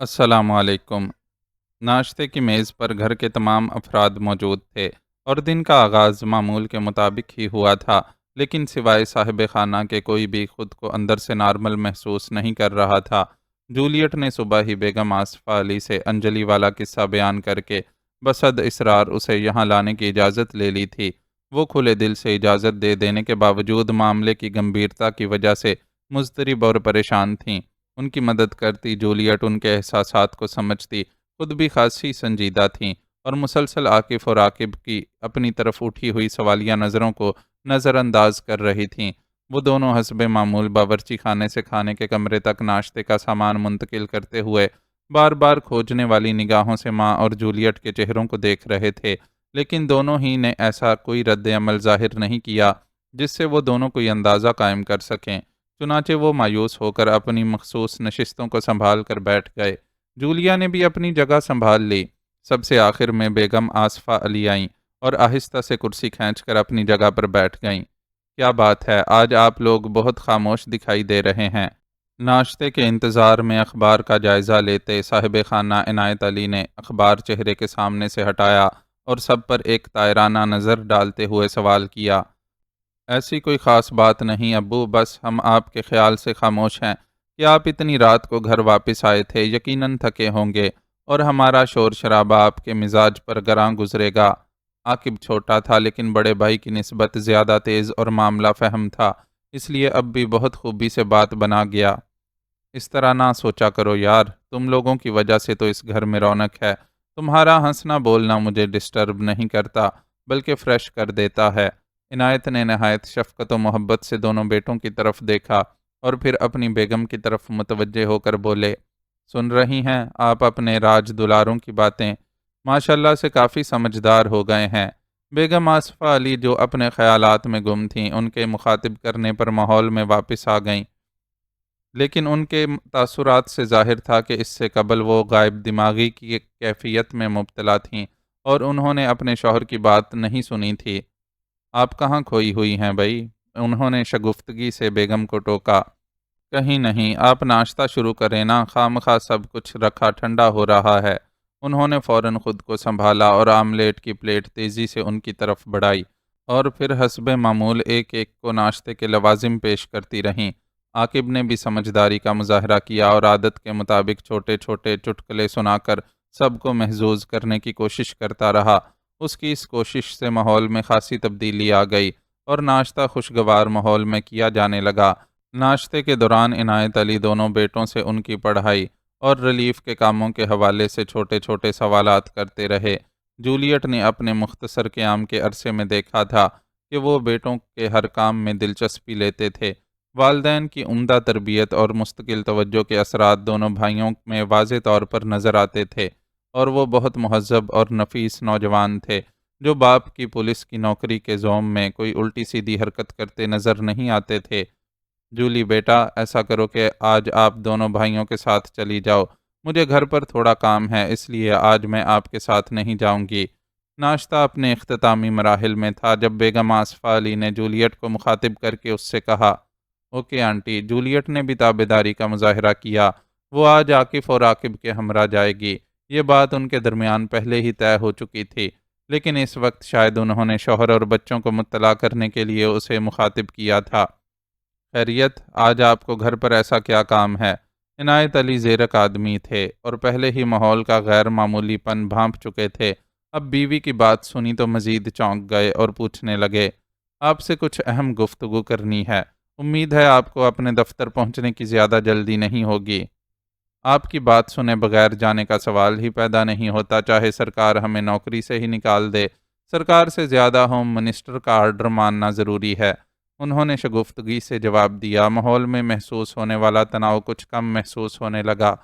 السلام علیکم۔ ناشتے کی میز پر گھر کے تمام افراد موجود تھے اور دن کا آغاز معمول کے مطابق ہی ہوا تھا، لیکن سوائے صاحب خانہ کے کوئی بھی خود کو اندر سے نارمل محسوس نہیں کر رہا تھا۔ جولیٹ نے صبح ہی بیگم آصفہ علی سے انجلی والا قصہ بیان کر کے بصد اصرار اسے یہاں لانے کی اجازت لے لی تھی۔ وہ کھلے دل سے اجازت دے دینے کے باوجود معاملے کی گمبھیرتا کی وجہ سے مضطرب اور پریشان تھیں۔ ان کی مدد کرتی جولیٹ ان کے احساسات کو سمجھتی، خود بھی خاصی سنجیدہ تھیں اور مسلسل عاقف اور عاقب کی اپنی طرف اٹھی ہوئی سوالیہ نظروں کو نظر انداز کر رہی تھیں۔ وہ دونوں حسب معمول باورچی خانے سے کھانے کے کمرے تک ناشتے کا سامان منتقل کرتے ہوئے بار بار کھوجنے والی نگاہوں سے ماں اور جولیٹ کے چہروں کو دیکھ رہے تھے، لیکن دونوں ہی نے ایسا کوئی رد عمل ظاہر نہیں کیا جس سے وہ دونوں کوئی اندازہ قائم کر سکیں۔ چنانچہ وہ مایوس ہو کر اپنی مخصوص نشستوں کو سنبھال کر بیٹھ گئے۔ جولیا نے بھی اپنی جگہ سنبھال لی۔ سب سے آخر میں بیگم آصفہ علی آئیں اور آہستہ سے کرسی کھینچ کر اپنی جگہ پر بیٹھ گئیں۔ کیا بات ہے، آج آپ لوگ بہت خاموش دکھائی دے رہے ہیں۔ ناشتے کے انتظار میں اخبار کا جائزہ لیتے صاحب خانہ عنایت علی نے اخبار چہرے کے سامنے سے ہٹایا اور سب پر ایک طائرانہ نظر ڈالتے ہوئے سوال کیا۔ ایسی کوئی خاص بات نہیں ابو، بس ہم آپ کے خیال سے خاموش ہیں کہ آپ اتنی رات کو گھر واپس آئے تھے، یقیناً تھکے ہوں گے اور ہمارا شور شرابہ آپ کے مزاج پر گراں گزرے گا۔ عاقب چھوٹا تھا لیکن بڑے بھائی کی نسبت زیادہ تیز اور معاملہ فہم تھا، اس لیے اب بھی بہت خوبی سے بات بنا گیا۔ اس طرح نہ سوچا کرو یار، تم لوگوں کی وجہ سے تو اس گھر میں رونق ہے۔ تمہارا ہنسنا بولنا مجھے ڈسٹرب نہیں کرتا بلکہ فریش کر دیتا ہے۔ عنایت نے نہایت شفقت و محبت سے دونوں بیٹوں کی طرف دیکھا اور پھر اپنی بیگم کی طرف متوجہ ہو کر بولے، سن رہی ہیں آپ اپنے راج دلاروں کی باتیں؟ ماشاءاللہ سے کافی سمجھدار ہو گئے ہیں۔ بیگم آصفہ علی جو اپنے خیالات میں گم تھیں، ان کے مخاطب کرنے پر ماحول میں واپس آ گئیں، لیکن ان کے تاثرات سے ظاہر تھا کہ اس سے قبل وہ غائب دماغی کی کیفیت میں مبتلا تھیں اور انہوں نے اپنے شوہر کی بات نہیں سنی تھی۔ آپ کہاں کھوئی ہوئی ہیں بھائی؟ انہوں نے شگفتگی سے بیگم کو ٹوکا۔ کہیں نہیں، آپ ناشتہ شروع کریں نا، خواہ سب کچھ رکھا ٹھنڈا ہو رہا ہے۔ انہوں نے فوراً خود کو سنبھالا اور آملیٹ کی پلیٹ تیزی سے ان کی طرف بڑھائی اور پھر حسب معمول ایک ایک کو ناشتے کے لوازم پیش کرتی رہیں۔ عاقب نے بھی سمجھداری کا مظاہرہ کیا اور عادت کے مطابق چھوٹے چھوٹے چٹکلے سنا کر سب کو محظوظ کرنے کی کوشش کرتا رہا۔ اس کی اس کوشش سے ماحول میں خاصی تبدیلی آ گئی اور ناشتہ خوشگوار ماحول میں کیا جانے لگا۔ ناشتے کے دوران عنایت علی دونوں بیٹوں سے ان کی پڑھائی اور ریلیف کے کاموں کے حوالے سے چھوٹے چھوٹے سوالات کرتے رہے۔ جولیٹ نے اپنے مختصر قیام کے عرصے میں دیکھا تھا کہ وہ بیٹوں کے ہر کام میں دلچسپی لیتے تھے۔ والدین کی عمدہ تربیت اور مستقل توجہ کے اثرات دونوں بھائیوں میں واضح طور پر نظر آتے تھے اور وہ بہت مہذب اور نفیس نوجوان تھے جو باپ کی پولیس کی نوکری کے زوم میں کوئی الٹی سیدھی حرکت کرتے نظر نہیں آتے تھے۔ جولی بیٹا، ایسا کرو کہ آج آپ دونوں بھائیوں کے ساتھ چلی جاؤ، مجھے گھر پر تھوڑا کام ہے اس لیے آج میں آپ کے ساتھ نہیں جاؤں گی۔ ناشتہ اپنے اختتامی مراحل میں تھا جب بیگم آصفہ علی نے جولیٹ کو مخاطب کر کے اس سے کہا، اوکے آنٹی۔ جولیٹ نے بھی تابعداری کا مظاہرہ کیا۔ وہ آج عاقف اور عاقب کے ہمراہ جائے گی۔ یہ بات ان کے درمیان پہلے ہی طے ہو چکی تھی، لیکن اس وقت شاید انہوں نے شوہر اور بچوں کو مطلع کرنے کے لیے اسے مخاطب کیا تھا۔ خیریت، آج آپ کو گھر پر ایسا کیا کام ہے؟ عنایت علی زیرک آدمی تھے اور پہلے ہی ماحول کا غیر معمولی پن بھانپ چکے تھے۔ اب بیوی کی بات سنی تو مزید چونک گئے اور پوچھنے لگے، آپ سے کچھ اہم گفتگو کرنی ہے۔ امید ہے آپ کو اپنے دفتر پہنچنے کی زیادہ جلدی نہیں ہوگی۔ آپ کی بات سنے بغیر جانے کا سوال ہی پیدا نہیں ہوتا، چاہے سرکار ہمیں نوکری سے ہی نکال دے۔ سرکار سے زیادہ ہوم منسٹر کا آرڈر ماننا ضروری ہے۔ انہوں نے شگفتگی سے جواب دیا۔ ماحول میں محسوس ہونے والا تناؤ کچھ کم محسوس ہونے لگا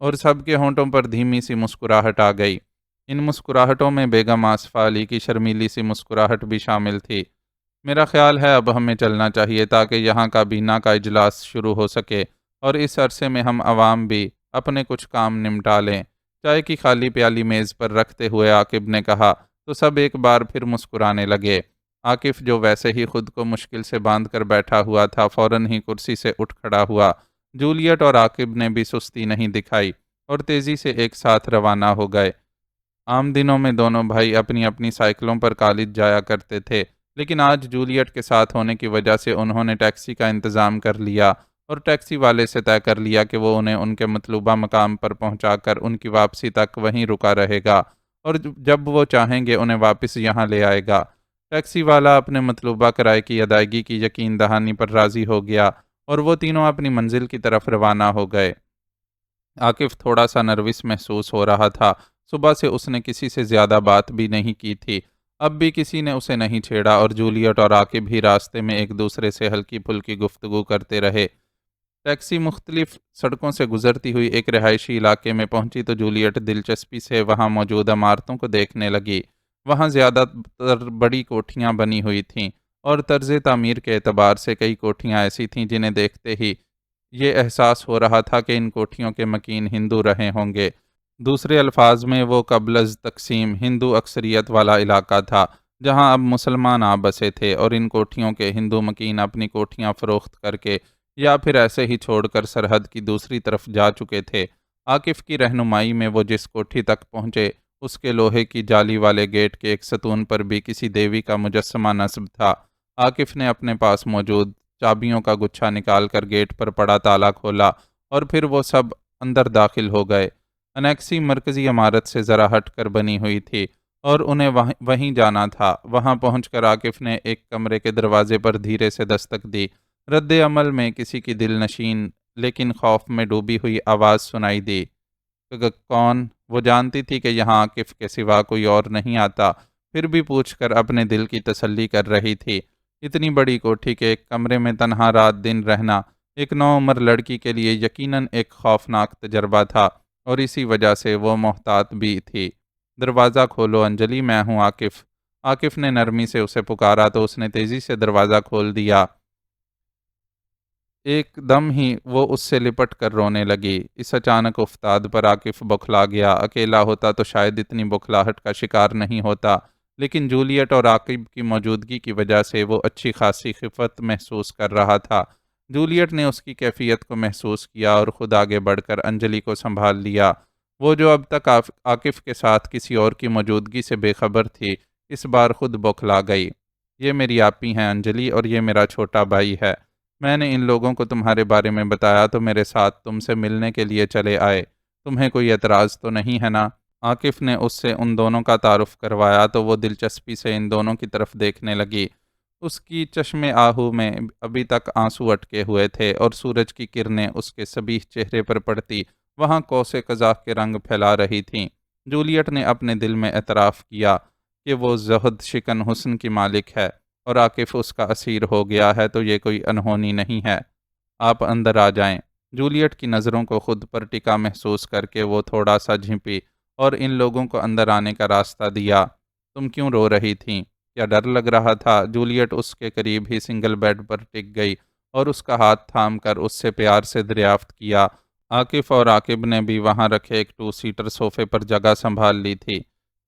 اور سب کے ہونٹوں پر دھیمی سی مسکراہٹ آ گئی۔ ان مسکراہٹوں میں بیگم آصفہ علی کی شرمیلی سی مسکراہٹ بھی شامل تھی۔ میرا خیال ہے اب ہمیں چلنا چاہیے تاکہ یہاں کابینہ کا اجلاس شروع ہو سکے اور اس عرصے میں ہم عوام بھی اپنے کچھ کام نمٹا لیں۔ چائے کی خالی پیالی میز پر رکھتے ہوئے عاقب نے کہا تو سب ایک بار پھر مسکرانے لگے۔ عاقف جو ویسے ہی خود کو مشکل سے باندھ کر بیٹھا ہوا تھا، فوراً ہی کرسی سے اٹھ کھڑا ہوا۔ جولیٹ اور عاقب نے بھی سستی نہیں دکھائی۔ اور تیزی سے ایک ساتھ روانہ ہو گئے۔ عام دنوں میں دونوں بھائی اپنی اپنی سائیکلوں پر کالج جایا کرتے تھے، لیکن آج جولیٹ کے ساتھ ہونے کی وجہ سے انہوں نے ٹیکسی کا انتظام کر لیا اور ٹیکسی والے سے طے کر لیا کہ وہ انہیں ان کے مطلوبہ مقام پر پہنچا کر ان کی واپسی تک وہیں رکا رہے گا اور جب وہ چاہیں گے انہیں واپس یہاں لے آئے گا۔ ٹیکسی والا اپنے مطلوبہ کرائے کی ادائیگی کی یقین دہانی پر راضی ہو گیا اور وہ تینوں اپنی منزل کی طرف روانہ ہو گئے۔ عاقف تھوڑا سا نروس محسوس ہو رہا تھا۔ صبح سے اس نے کسی سے زیادہ بات بھی نہیں کی تھی۔ اب بھی کسی نے اسے نہیں چھیڑا اور جولیٹ اور عاقب ہی راستے میں ایک دوسرے سے ہلکی پھلکی گفتگو کرتے رہے۔ ٹیکسی مختلف سڑکوں سے گزرتی ہوئی ایک رہائشی علاقے میں پہنچی تو جولیٹ دلچسپی سے وہاں موجود عمارتوں کو دیکھنے لگی۔ وہاں زیادہ تر بڑی کوٹھیاں بنی ہوئی تھیں اور طرز تعمیر کے اعتبار سے کئی کوٹھیاں ایسی تھیں جنہیں دیکھتے ہی یہ احساس ہو رہا تھا کہ ان کوٹھیوں کے مکین ہندو رہے ہوں گے۔ دوسرے الفاظ میں وہ قبل از تقسیم ہندو اکثریت والا علاقہ تھا جہاں اب مسلمان آ بسے تھے اور ان کوٹھیوں کے ہندو مکین اپنی کوٹھیاں فروخت کر کے یا پھر ایسے ہی چھوڑ کر سرحد کی دوسری طرف جا چکے تھے۔ عاقف کی رہنمائی میں وہ جس کوٹھی تک پہنچے اس کے لوہے کی جالی والے گیٹ کے ایک ستون پر بھی کسی دیوی کا مجسمہ نصب تھا۔ عاقف نے اپنے پاس موجود چابیوں کا گچھا نکال کر گیٹ پر پڑا تالا کھولا اور پھر وہ سب اندر داخل ہو گئے۔ انیکسی مرکزی عمارت سے ذرا ہٹ کر بنی ہوئی تھی اور انہیں وہیں جانا تھا۔ وہاں پہنچ کر عاقف نے ایک کمرے کے دروازے پر دھیرے سے دستک دی۔ رد عمل میں کسی کی دل نشین لیکن خوف میں ڈوبی ہوئی آواز سنائی دی۔ کون؟ وہ جانتی تھی کہ یہاں عاقف کے سوا کوئی اور نہیں آتا، پھر بھی پوچھ کر اپنے دل کی تسلی کر رہی تھی۔ اتنی بڑی کوٹھی کے ایک کمرے میں تنہا رات دن رہنا ایک نوعمر لڑکی کے لیے یقیناً ایک خوفناک تجربہ تھا اور اسی وجہ سے وہ محتاط بھی تھی۔ دروازہ کھولو انجلی، میں ہوں عاقف۔ عاقف نے نرمی سے اسے پکارا تو اس نے تیزی سے دروازہ کھول دیا۔ ایک دم ہی وہ اس سے لپٹ کر رونے لگی۔ اس اچانک افتاد پر عاقف بوکھلا گیا۔ اکیلا ہوتا تو شاید اتنی بوکھلاہٹ کا شکار نہیں ہوتا، لیکن جولیٹ اور عاقب کی موجودگی کی وجہ سے وہ اچھی خاصی خفت محسوس کر رہا تھا۔ جولیٹ نے اس کی کیفیت کو محسوس کیا اور خود آگے بڑھ کر انجلی کو سنبھال لیا۔ وہ جو اب تک عاقف کے ساتھ کسی اور کی موجودگی سے بے خبر تھی، اس بار خود بوکھلا گئی۔ یہ میری آپی ہیں انجلی اور یہ میرا چھوٹا بھائی ہے۔ میں نے ان لوگوں کو تمہارے بارے میں بتایا تو میرے ساتھ تم سے ملنے کے لیے چلے آئے۔ تمہیں کوئی اعتراض تو نہیں ہے نا؟ عاقف نے اس سے ان دونوں کا تعارف کروایا تو وہ دلچسپی سے ان دونوں کی طرف دیکھنے لگی۔ اس کی چشم آہو میں ابھی تک آنسو اٹکے ہوئے تھے اور سورج کی کرنیں اس کے صبیح چہرے پر پڑتی وہاں کوس قزح کے رنگ پھیلا رہی تھیں۔ جولیٹ نے اپنے دل میں اعتراف کیا کہ وہ زہد شکن حسن کی مالک ہے اور عاقف اس کا اسیر ہو گیا ہے تو یہ کوئی انہونی نہیں ہے۔ آپ اندر آ جائیں۔ جولیٹ کی نظروں کو خود پر ٹکا محسوس کر کے وہ تھوڑا سا جھنپی اور ان لوگوں کو اندر آنے کا راستہ دیا۔ تم کیوں رو رہی تھیں؟ کیا ڈر لگ رہا تھا؟ جولیٹ اس کے قریب ہی سنگل بیڈ پر ٹک گئی اور اس کا ہاتھ تھام کر اس سے پیار سے دریافت کیا۔ عاقف اور عاقب نے بھی وہاں رکھے ایک 2 سیٹر صوفے پر جگہ سنبھال لی تھی۔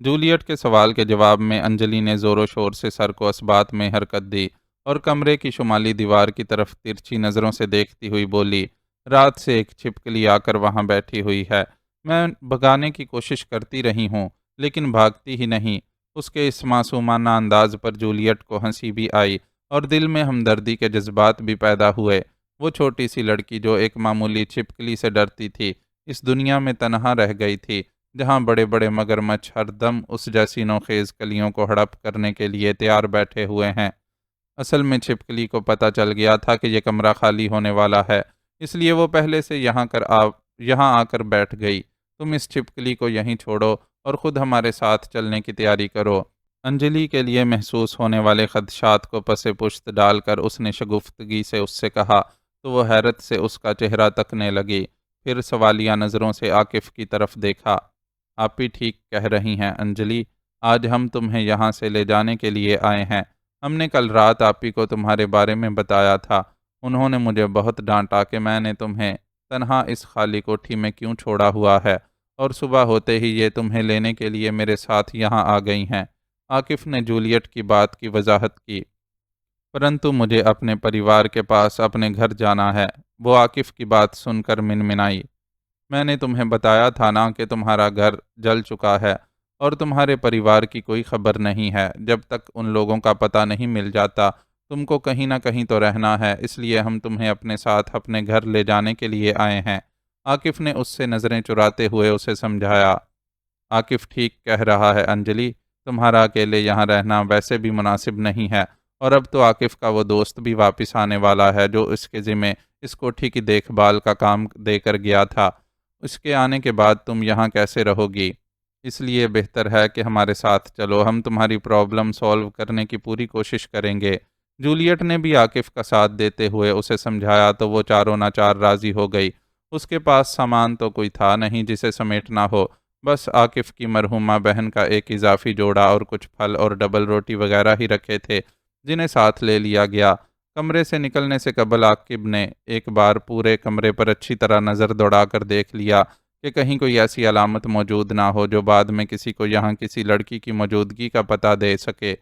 جولیٹ کے سوال کے جواب میں انجلی نے زور و شور سے سر کو اسبات میں حرکت دی اور کمرے کی شمالی دیوار کی طرف ترچھی نظروں سے دیکھتی ہوئی بولی، رات سے ایک چھپکلی آ کر وہاں بیٹھی ہوئی ہے۔ میں بھگانے کی کوشش کرتی رہی ہوں لیکن بھاگتی ہی نہیں۔ اس کے اس معصومانہ انداز پر جولیٹ کو ہنسی بھی آئی اور دل میں ہمدردی کے جذبات بھی پیدا ہوئے۔ وہ چھوٹی سی لڑکی جو ایک معمولی چھپکلی سے ڈرتی تھی، اس دنیا میں تنہا رہ گئی تھی جہاں بڑے بڑے مگرمچھ ہر دم اس جیسی نوخیز کلیوں کو ہڑپ کرنے کے لیے تیار بیٹھے ہوئے ہیں۔ اصل میں چھپکلی کو پتہ چل گیا تھا کہ یہ کمرہ خالی ہونے والا ہے، اس لیے وہ پہلے سے یہاں آ کر بیٹھ گئی۔ تم اس چھپکلی کو یہیں چھوڑو اور خود ہمارے ساتھ چلنے کی تیاری کرو۔ انجلی کے لیے محسوس ہونے والے خدشات کو پس پشت ڈال کر اس نے شگفتگی سے اس سے کہا تو وہ حیرت سے اس کا چہرہ تکنے لگی، پھر سوالیہ نظروں سے عاقف کی طرف دیکھا۔ آپ ہی ٹھیک کہہ رہی ہیں انجلی، آج ہم تمہیں یہاں سے لے جانے کے لیے آئے ہیں۔ ہم نے کل رات آپ ہی کو تمہارے بارے میں بتایا تھا۔ انہوں نے مجھے بہت ڈانٹا کہ میں نے تمہیں تنہا اس خالی کوٹھی میں کیوں چھوڑا ہوا ہے اور صبح ہوتے ہی یہ تمہیں لینے کے لیے میرے ساتھ یہاں آ گئی ہیں۔ عاقف نے جولیٹ کی بات کی وضاحت کی۔ پرنتو مجھے اپنے پریوار کے پاس اپنے گھر جانا ہے۔ وہ عاقف کی بات سن کر منمنائی۔ میں نے تمہیں بتایا تھا نا کہ تمہارا گھر جل چکا ہے اور تمہارے پریوار کی کوئی خبر نہیں ہے۔ جب تک ان لوگوں کا پتہ نہیں مل جاتا تم کو کہیں نہ کہیں تو رہنا ہے، اس لیے ہم تمہیں اپنے ساتھ اپنے گھر لے جانے کے لیے آئے ہیں۔ عاقف نے اس سے نظریں چراتے ہوئے اسے سمجھایا۔ عاقف ٹھیک کہہ رہا ہے انجلی، تمہارا اکیلے یہاں رہنا ویسے بھی مناسب نہیں ہے، اور اب تو عاقف کا وہ دوست بھی واپس آنے والا ہے جو اس کے ذمے اس کوٹھی کی دیکھ بھال کا کام دے کر گیا تھا۔ اس کے آنے کے بعد تم یہاں کیسے رہو گی؟ اس لیے بہتر ہے کہ ہمارے ساتھ چلو، ہم تمہاری پرابلم سولو کرنے کی پوری کوشش کریں گے۔ جولیٹ نے بھی عاقف کا ساتھ دیتے ہوئے اسے سمجھایا تو وہ چاروں ناچار راضی ہو گئی۔ اس کے پاس سامان تو کوئی تھا نہیں جسے سمیٹنا ہو، بس عاقف کی مرحومہ بہن کا ایک اضافی جوڑا اور کچھ پھل اور ڈبل روٹی وغیرہ ہی رکھے تھے جنہیں ساتھ لے لیا گیا۔ کمرے سے نکلنے سے قبل عاقب نے ایک بار پورے کمرے پر اچھی طرح نظر دوڑا کر دیکھ لیا کہ کہیں کوئی ایسی علامت موجود نہ ہو جو بعد میں کسی کو یہاں کسی لڑکی کی موجودگی کا پتہ دے سکے۔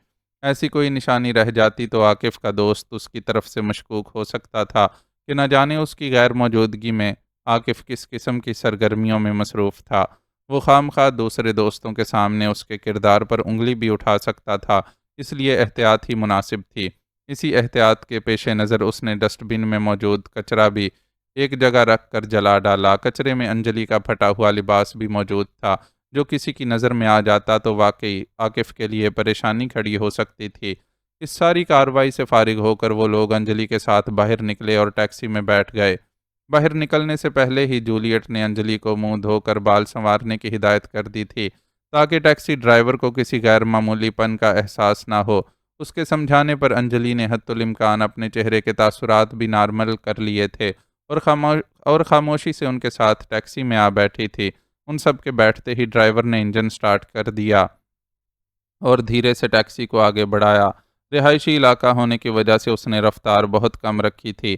ایسی کوئی نشانی رہ جاتی تو عاقف کا دوست اس کی طرف سے مشکوک ہو سکتا تھا کہ نہ جانے اس کی غیر موجودگی میں عاقف کس قسم کی سرگرمیوں میں مصروف تھا۔ وہ خواہ دوسرے دوستوں کے سامنے اس کے کردار پر انگلی بھی اٹھا سکتا تھا، اس لیے احتیاط ہی مناسب تھی۔ اسی احتیاط کے پیش نظر اس نے ڈسٹ بن میں موجود کچرا بھی ایک جگہ رکھ کر جلا ڈالا۔ کچرے میں انجلی کا پھٹا ہوا لباس بھی موجود تھا جو کسی کی نظر میں آ جاتا تو واقعی عاقف کے لیے پریشانی کھڑی ہو سکتی تھی۔ اس ساری کارروائی سے فارغ ہو کر وہ لوگ انجلی کے ساتھ باہر نکلے اور ٹیکسی میں بیٹھ گئے۔ باہر نکلنے سے پہلے ہی جولیٹ نے انجلی کو منہ دھو کر بال سنوارنے کی ہدایت کر دی تھی تاکہ ٹیکسی ڈرائیور کو کسی غیر معمولی پن کا احساس نہ ہو۔ اس کے سمجھانے پر انجلی نے حتی الامکان اپنے چہرے کے تاثرات بھی نارمل کر لیے تھے اور خاموشی سے ان کے ساتھ ٹیکسی میں آ بیٹھی تھی۔ ان سب کے بیٹھتے ہی ڈرائیور نے انجن سٹارٹ کر دیا اور دھیرے سے ٹیکسی کو آگے بڑھایا۔ رہائشی علاقہ ہونے کی وجہ سے اس نے رفتار بہت کم رکھی تھی۔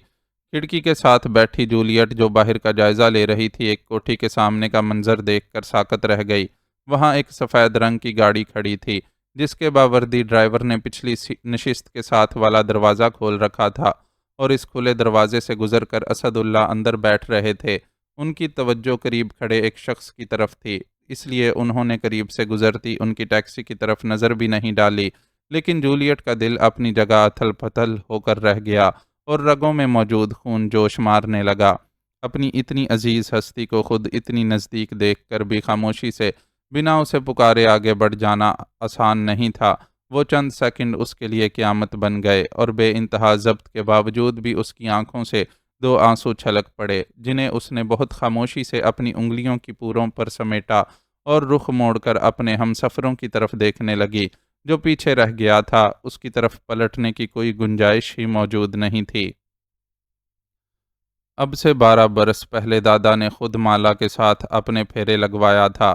کھڑکی کے ساتھ بیٹھی جولیٹ جو باہر کا جائزہ لے رہی تھی ایک کوٹھی کے سامنے کا منظر دیکھ کر ساکت رہ گئی۔ وہاں ایک سفید رنگ کی گاڑی کھڑی تھی جس کے باوردی ڈرائیور نے پچھلی نشست کے ساتھ والا دروازہ کھول رکھا تھا اور اس کھلے دروازے سے گزر کر اسد اللہ اندر بیٹھ رہے تھے۔ ان کی توجہ قریب کھڑے ایک شخص کی طرف تھی، اس لیے انہوں نے قریب سے گزرتی ان کی ٹیکسی کی طرف نظر بھی نہیں ڈالی، لیکن جولیٹ کا دل اپنی جگہ اتھل پتھل ہو کر رہ گیا اور رگوں میں موجود خون جوش مارنے لگا۔ اپنی اتنی عزیز ہستی کو خود اتنی نزدیک دیکھ کر بھی خاموشی سے بنا اسے پکارے آگے بڑھ جانا آسان نہیں تھا۔ وہ چند سیکنڈ اس کے لیے قیامت بن گئے اور بے انتہا ضبط کے باوجود بھی اس کی آنکھوں سے دو آنسو چھلک پڑے جنہیں اس نے بہت خاموشی سے اپنی انگلیوں کی پوروں پر سمیٹا اور رخ موڑ کر اپنے ہم سفروں کی طرف دیکھنے لگی۔ جو پیچھے رہ گیا تھا اس کی طرف پلٹنے کی کوئی گنجائش ہی موجود نہیں تھی۔ اب سے 12 برس پہلے دادا نے خود مالا کے ساتھ اپنے پھیرے لگوایا تھا۔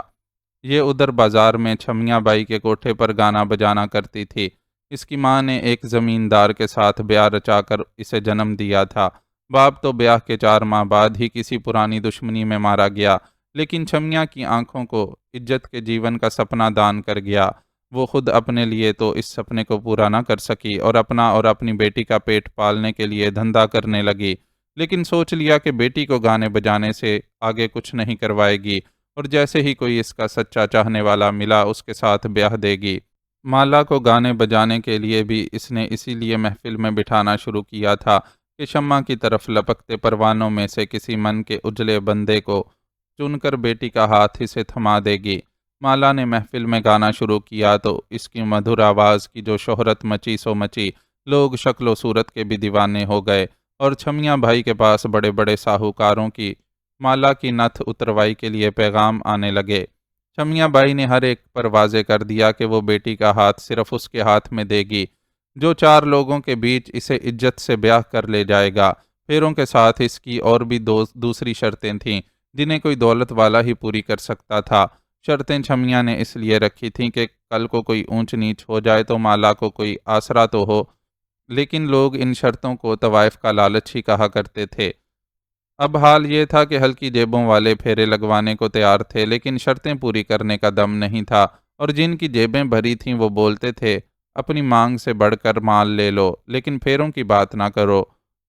یہ ادھر بازار میں چھمیا بائی کے کوٹھے پر گانا بجانا کرتی تھی۔ اس کی ماں نے ایک زمیندار کے ساتھ بیاہ رچا کر اسے جنم دیا تھا۔ باپ تو بیاہ کے 4 ماہ بعد ہی کسی پرانی دشمنی میں مارا گیا، لیکن چھمیا کی آنکھوں کو عزت کے جیون کا سپنا دان کر گیا۔ وہ خود اپنے لیے تو اس سپنے کو پورا نہ کر سکی اور اپنا اور اپنی بیٹی کا پیٹ پالنے کے لیے دھندا کرنے لگی، لیکن سوچ لیا کہ بیٹی کو گانے بجانے سے آگے کچھ نہیں کروائے گی اور جیسے ہی کوئی اس کا سچا چاہنے والا ملا اس کے ساتھ بیاہ دے گی۔ مالا کو گانے بجانے کے لیے بھی اس نے اسی لیے محفل میں بٹھانا شروع کیا تھا کہ شمع کی طرف لپکتے پروانوں میں سے کسی من کے اجلے بندے کو چن کر بیٹی کا ہاتھ اسے تھما دے گی۔ مالا نے محفل میں گانا شروع کیا تو اس کی مدھر آواز کی جو شہرت مچی سو مچی، لوگ شکل و صورت کے بھی دیوانے ہو گئے اور چھمیا بھائی کے پاس بڑے بڑے ساہوکاروں کی مالا کی نتھ اتروائی کے لیے پیغام آنے لگے۔ چھمیا بائی نے ہر ایک پر واضح کر دیا کہ وہ بیٹی کا ہاتھ صرف اس کے ہاتھ میں دے گی جو 4 لوگوں کے بیچ اسے عزت سے بیاہ کر لے جائے گا۔ پھیروں کے ساتھ اس کی اور بھی دوسری شرطیں تھیں جنہیں کوئی دولت والا ہی پوری کر سکتا تھا۔ شرطیں چھمیا نے اس لیے رکھی تھیں کہ کل کو کوئی اونچ نیچ ہو جائے تو مالا کو کوئی آسرا تو ہو، لیکن لوگ ان شرطوں کو طوائف کا لالچ ہی کہا کرتے تھے۔ اب حال یہ تھا کہ ہلکی جیبوں والے پھیرے لگوانے کو تیار تھے لیکن شرطیں پوری کرنے کا دم نہیں تھا، اور جن کی جیبیں بھری تھیں وہ بولتے تھے اپنی مانگ سے بڑھ کر مال لے لو لیکن پھیروں کی بات نہ کرو۔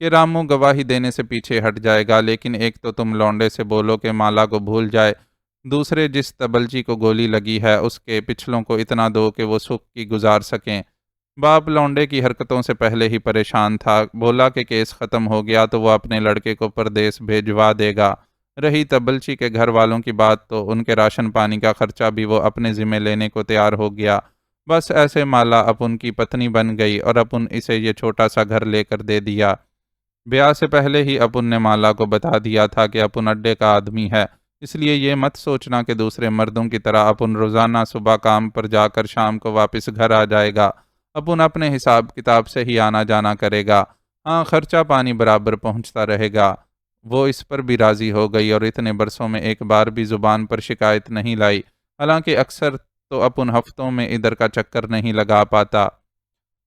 کہ رامو گواہی دینے سے پیچھے ہٹ جائے گا، لیکن ایک تو تم لونڈے سے بولو کہ مالا کو بھول جائے، دوسرے جس تبلچی کو گولی لگی ہے اس کے پچھلوں کو اتنا دو کہ وہ سکھ کی گزار سکیں۔ باپ لونڈے کی حرکتوں سے پہلے ہی پریشان تھا، بولا کہ کیس ختم ہو گیا تو وہ اپنے لڑکے کو پردیس بھیجوا دے گا۔ رہی تبلچی کے گھر والوں کی بات تو ان کے راشن پانی کا خرچہ بھی وہ اپنے ذمہ لینے کو تیار ہو گیا۔ بس ایسے مالا اپن کی پتنی بن گئی اور اپن اسے یہ چھوٹا سا گھر لے کر دے دیا۔ بیاہ سے پہلے ہی اپن نے مالا کو بتا دیا تھا کہ اپن اڈے کا آدمی ہے، اس لیے یہ مت سوچنا کہ دوسرے مردوں کی طرح اپن روزانہ صبح کام پر جا کر شام کو واپس گھر آ جائے گا۔ اپن اپنے حساب کتاب سے ہی آنا جانا کرے گا، ہاں خرچہ پانی برابر پہنچتا رہے گا۔ وہ اس پر بھی راضی ہو گئی اور اتنے برسوں میں ایک بار بھی زبان پر شکایت نہیں لائی، حالانکہ اکثر تو اپن ہفتوں میں ادھر کا چکر نہیں لگا پاتا۔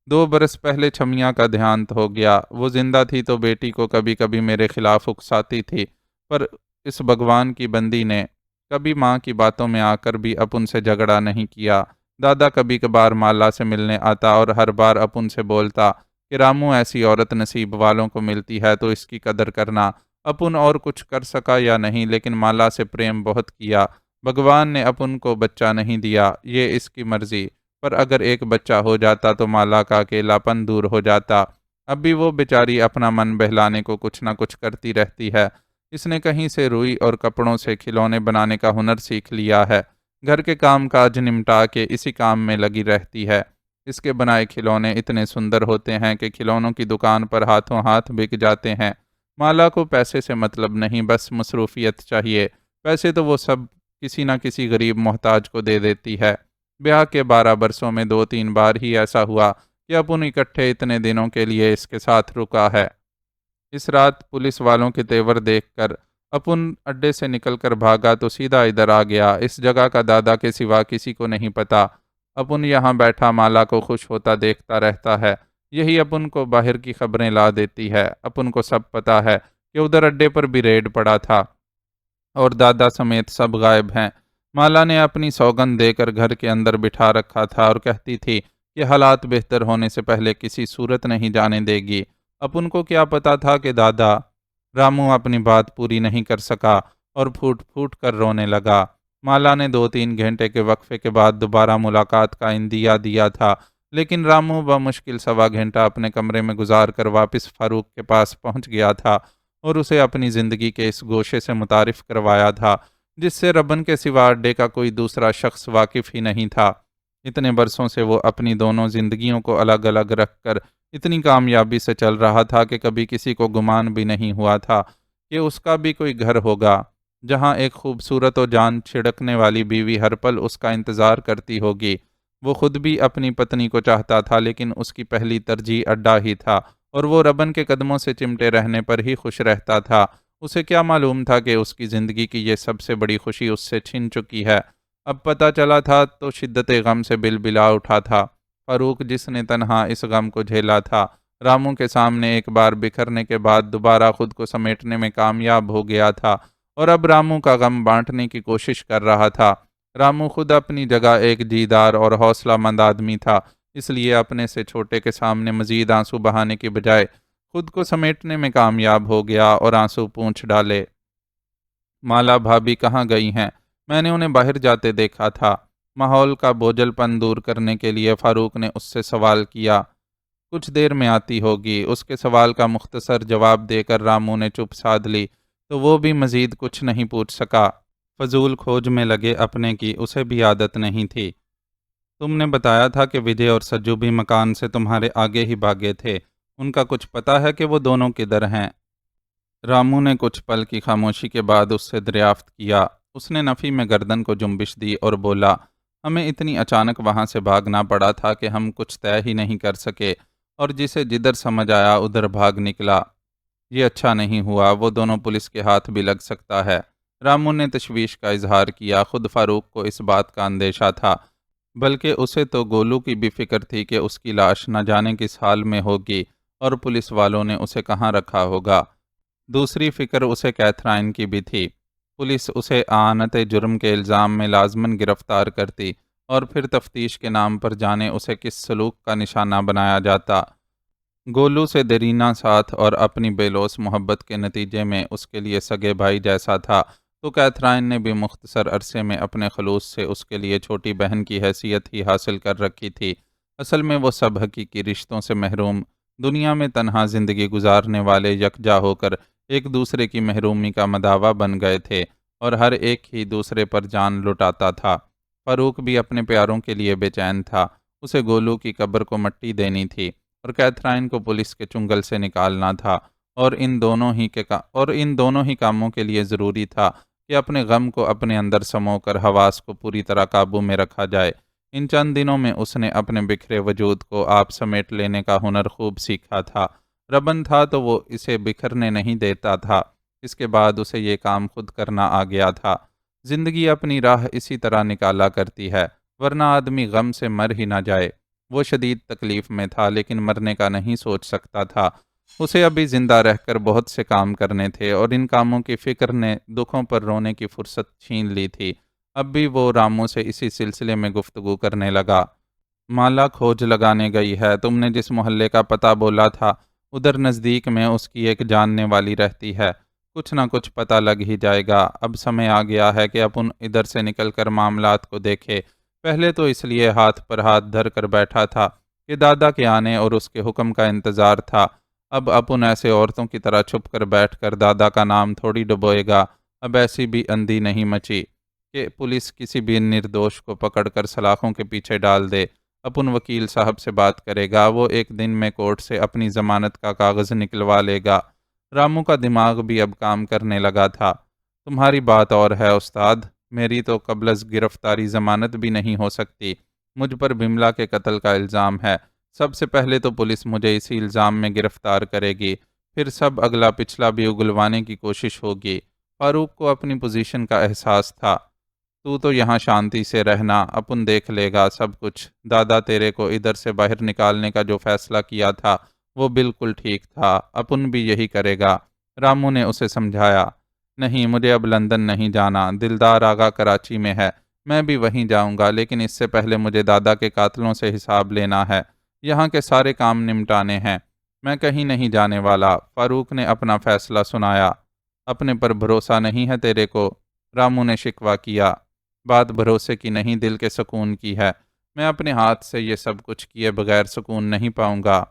2 برس پہلے چھمیا کا دیہانت ہو گیا۔ وہ زندہ تھی تو بیٹی کو کبھی کبھی میرے خلاف اکساتی تھی، پر اس بھگوان کی بندی نے کبھی ماں کی باتوں میں آ کر بھی اپن سے جھگڑا نہیں کیا۔ دادا کبھی کبھار مالا سے ملنے آتا اور ہر بار اپن سے بولتا کہ رامو ایسی عورت نصیب والوں کو ملتی ہے تو اس کی قدر کرنا۔ اپن اور کچھ کر سکا یا نہیں، لیکن مالا سے پریم بہت کیا۔ بھگوان نے اپن کو بچہ نہیں دیا، یہ اس کی مرضی، پر اگر ایک بچہ ہو جاتا تو مالا کا اکیلا پن دور ہو جاتا۔ اب بھی وہ بیچاری اپنا من بہلانے کو کچھ نہ کچھ کرتی رہتی ہے۔ اس نے کہیں سے روئی اور کپڑوں سے کھلونے بنانے کا ہنر سیکھ لیا ہے، گھر کے کام کاج نمٹا کے اسی کام میں لگی رہتی ہے۔ اس کے بنائے کھلونے اتنے سندر ہوتے ہیں کہ کھلونوں کی دکان پر ہاتھوں ہاتھ بک جاتے ہیں۔ مالا کو پیسے سے مطلب نہیں، بس مصروفیت چاہیے۔ پیسے تو وہ سب کسی نہ کسی غریب محتاج کو دے دیتی ہے۔ بیاہ کے 12 برسوں میں 2-3 بار ہی ایسا ہوا کہ اپن اکٹھے اتنے دنوں کے لیے اس کے ساتھ رکا ہے۔ اس رات پولیس والوں کے تیور دیکھ کر اپن اڈے سے نکل کر بھاگا تو سیدھا ادھر آ گیا۔ اس جگہ کا دادا کے سوا کسی کو نہیں پتا۔ اپن یہاں بیٹھا مالا کو خوش ہوتا دیکھتا رہتا ہے، یہی اپن کو باہر کی خبریں لا دیتی ہے۔ اپن کو سب پتا ہے کہ ادھر اڈے پر بھی ریڈ پڑا تھا اور دادا سمیت سب غائب ہیں۔ مالا نے اپنی سوگند دے کر گھر کے اندر بٹھا رکھا تھا اور کہتی تھی کہ حالات بہتر ہونے سے پہلے کسی صورت نہیں جانے دے گی۔ اپن کو کیا پتا تھا کہ دادا رامو اپنی بات پوری نہیں کر سکا اور پھوٹ پھوٹ کر رونے لگا۔ مالا نے 2-3 گھنٹے کے وقفے کے بعد دوبارہ ملاقات کا اندیا دیا تھا، لیکن رامو بمشکل 1.25 گھنٹہ اپنے کمرے میں گزار کر واپس فاروق کے پاس پہنچ گیا تھا اور اسے اپنی زندگی کے اس گوشے سے متعارف کروایا تھا جس سے ربن کے سوا اڈے کا کوئی دوسرا شخص واقف ہی نہیں تھا۔ اتنے برسوں سے وہ اپنی دونوں زندگیوں کو الگ الگ رکھ کر اتنی کامیابی سے چل رہا تھا کہ کبھی کسی کو گمان بھی نہیں ہوا تھا کہ اس کا بھی کوئی گھر ہوگا جہاں ایک خوبصورت و جان چھڑکنے والی بیوی ہر پل اس کا انتظار کرتی ہوگی۔ وہ خود بھی اپنی پتنی کو چاہتا تھا، لیکن اس کی پہلی ترجیح اڈا ہی تھا اور وہ ربن کے قدموں سے چمٹے رہنے پر ہی خوش رہتا تھا۔ اسے کیا معلوم تھا کہ اس کی زندگی کی یہ سب سے بڑی خوشی اس سے چھن چکی ہے۔ اب پتہ چلا تھا تو شدت غم سے بلبلا اٹھا تھا۔ فاروق جس نے تنہا اس غم کو جھیلا تھا، رامو کے سامنے ایک بار بکھرنے کے بعد دوبارہ خود کو سمیٹنے میں کامیاب ہو گیا تھا اور اب رامو کا غم بانٹنے کی کوشش کر رہا تھا۔ رامو خود اپنی جگہ ایک جیدار اور حوصلہ مند آدمی تھا، اس لیے اپنے سے چھوٹے کے سامنے مزید آنسو بہانے کی بجائے خود کو سمیٹنے میں کامیاب ہو گیا اور آنسو پونچھ ڈالے۔ مالا بھابھی کہاں گئی ہیں؟ میں نے انہیں باہر جاتے دیکھا تھا۔ ماحول کا بوجھل پن دور کرنے کے لیے فاروق نے اس سے سوال کیا۔ کچھ دیر میں آتی ہوگی۔ اس کے سوال کا مختصر جواب دے کر رامو نے چپ سادھ لی تو وہ بھی مزید کچھ نہیں پوچھ سکا۔ فضول کھوج میں لگے اپنے کی اسے بھی عادت نہیں تھی۔ تم نے بتایا تھا کہ وجے اور سجو بھی مکان سے تمہارے آگے ہی بھاگے تھے، ان کا کچھ پتہ ہے کہ وہ دونوں کدھر ہیں؟ رامو نے کچھ پل کی خاموشی کے بعد اس سے دریافت کیا۔ اس نے نفی میں گردن کو جنبش دی اور بولا، ہمیں اتنی اچانک وہاں سے بھاگنا پڑا تھا کہ ہم کچھ طے ہی نہیں کر سکے اور جسے جدھر سمجھ آیا ادھر بھاگ نکلا۔ یہ اچھا نہیں ہوا، وہ دونوں پولیس کے ہاتھ بھی لگ سکتا ہے۔ رامو نے تشویش کا اظہار کیا۔ خود فاروق کو اس بات کا اندیشہ تھا، بلکہ اسے تو گولو کی بھی فکر تھی کہ اس کی لاش نہ جانے کس حال میں ہوگی اور پولیس والوں نے اسے کہاں رکھا ہوگا۔ دوسری فکر اسے کیتھرائن کی بھی تھی۔ پولیس اسے اعانت جرم کے الزام میں لازماً گرفتار کرتی اور پھر تفتیش کے نام پر جانے اسے کس سلوک کا نشانہ بنایا جاتا۔ گولو سے دیرینہ ساتھ اور اپنی بے لوث محبت کے نتیجے میں اس کے لیے سگے بھائی جیسا تھا، تو کیتھرائن نے بھی مختصر عرصے میں اپنے خلوص سے اس کے لیے چھوٹی بہن کی حیثیت ہی حاصل کر رکھی تھی۔ اصل میں وہ سب حقیقی رشتوں سے محروم، دنیا میں تنہا زندگی گزارنے والے یکجا ہو کر ایک دوسرے کی محرومی کا مداوا بن گئے تھے، اور ہر ایک ہی دوسرے پر جان لٹاتا تھا۔ فاروق بھی اپنے پیاروں کے لیے بے چین تھا، اسے گولو کی قبر کو مٹی دینی تھی اور کیتھرائن کو پولیس کے چنگل سے نکالنا تھا، اور ان دونوں ہی کاموں کے لیے ضروری تھا کہ اپنے غم کو اپنے اندر سمو کر حواس کو پوری طرح قابو میں رکھا جائے۔ ان چند دنوں میں اس نے اپنے بکھرے وجود کو آپ سمیٹ لینے کا ہنر خوب سیکھا تھا۔ ربن تھا تو وہ اسے بکھرنے نہیں دیتا تھا، اس کے بعد اسے یہ کام خود کرنا آ گیا تھا۔ زندگی اپنی راہ اسی طرح نکالا کرتی ہے، ورنہ آدمی غم سے مر ہی نہ جائے۔ وہ شدید تکلیف میں تھا لیکن مرنے کا نہیں سوچ سکتا تھا۔ اسے ابھی زندہ رہ کر بہت سے کام کرنے تھے اور ان کاموں کی فکر نے دکھوں پر رونے کی فرصت چھین لی تھی۔ اب بھی وہ رامو سے اسی سلسلے میں گفتگو کرنے لگا۔ مالا کھوج لگانے گئی ہے، تم نے جس محلے کا پتہ بولا تھا ادھر نزدیک میں اس کی ایک جاننے والی رہتی ہے، کچھ نہ کچھ پتہ لگ ہی جائے گا۔ اب سمے آ گیا ہے کہ اپن ادھر سے نکل کر معاملات کو دیکھے۔ پہلے تو اس لیے ہاتھ پر ہاتھ دھر کر بیٹھا تھا کہ دادا کے آنے اور اس کے حکم کا انتظار تھا۔ اب اپن ایسے عورتوں کی طرح چھپ کر بیٹھ کر دادا کا نام تھوڑی ڈبوئے گا۔ اب ایسی بھی اندھی نہیں مچی کہ پولیس کسی بھی نردوش کو پکڑ کر سلاخوں کے پیچھے ڈال دے۔ اپن وکیل صاحب سے بات کرے گا، وہ ایک دن میں کورٹ سے اپنی ضمانت کا کاغذ نکلوا لے گا۔ رامو کا دماغ بھی اب کام کرنے لگا تھا۔ تمہاری بات اور ہے استاد، میری تو قبل از گرفتاری ضمانت بھی نہیں ہو سکتی۔ مجھ پر بملا کے قتل کا الزام ہے۔ سب سے پہلے تو پولیس مجھے اسی الزام میں گرفتار کرے گی، پھر سب اگلا پچھلا بھی اگلوانے کی کوشش ہوگی۔ فاروق کو اپنی پوزیشن کا احساس تھا۔ تو یہاں شانتی سے رہنا، اپن دیکھ لے گا سب کچھ۔ دادا تیرے کو ادھر سے باہر نکالنے کا جو فیصلہ کیا تھا وہ بالکل ٹھیک تھا، اپن بھی یہی کرے گا۔ رامو نے اسے سمجھایا۔ نہیں، مجھے اب لندن نہیں جانا، دلدار آغا کراچی میں ہے، میں بھی وہیں جاؤں گا، لیکن اس سے پہلے مجھے دادا کے قاتلوں سے حساب لینا ہے، یہاں کے سارے کام نمٹانے ہیں۔ میں کہیں نہیں جانے والا، فاروق نے اپنا فیصلہ سنایا۔ اپنے پر بھروسہ نہیں ہے تیرے کو؟ رامو نے شکوہ کیا۔ بات بھروسے کی نہیں، دل کے سکون کی ہے۔ میں اپنے ہاتھ سے یہ سب کچھ کیے بغیر سکون نہیں پاؤں گا۔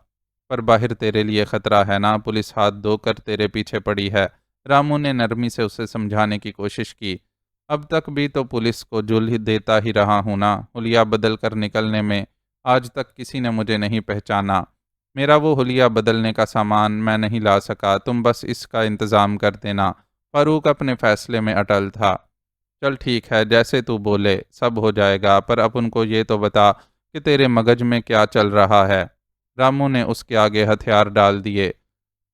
پر باہر تیرے لیے خطرہ ہے نا، پولیس ہاتھ دھو کر تیرے پیچھے پڑی ہے۔ رامو نے نرمی سے اسے سمجھانے کی کوشش کی۔ اب تک بھی تو پولیس کو جل ہی دیتا ہی رہا ہوں نا، حلیہ بدل کر نکلنے میں آج تک کسی نے مجھے نہیں پہچانا۔ میرا وہ حلیہ بدلنے کا سامان میں نہیں لا سکا، تم بس اس کا انتظام کر دینا۔ فاروق اپنے فیصلے میں اٹل تھا۔ چل ٹھیک ہے، جیسے تو بولے سب ہو جائے گا، پر اپن کو یہ تو بتا کہ تیرے مگج میں کیا چل رہا ہے۔ رامو نے اس کے آگے ہتھیار ڈال دیے۔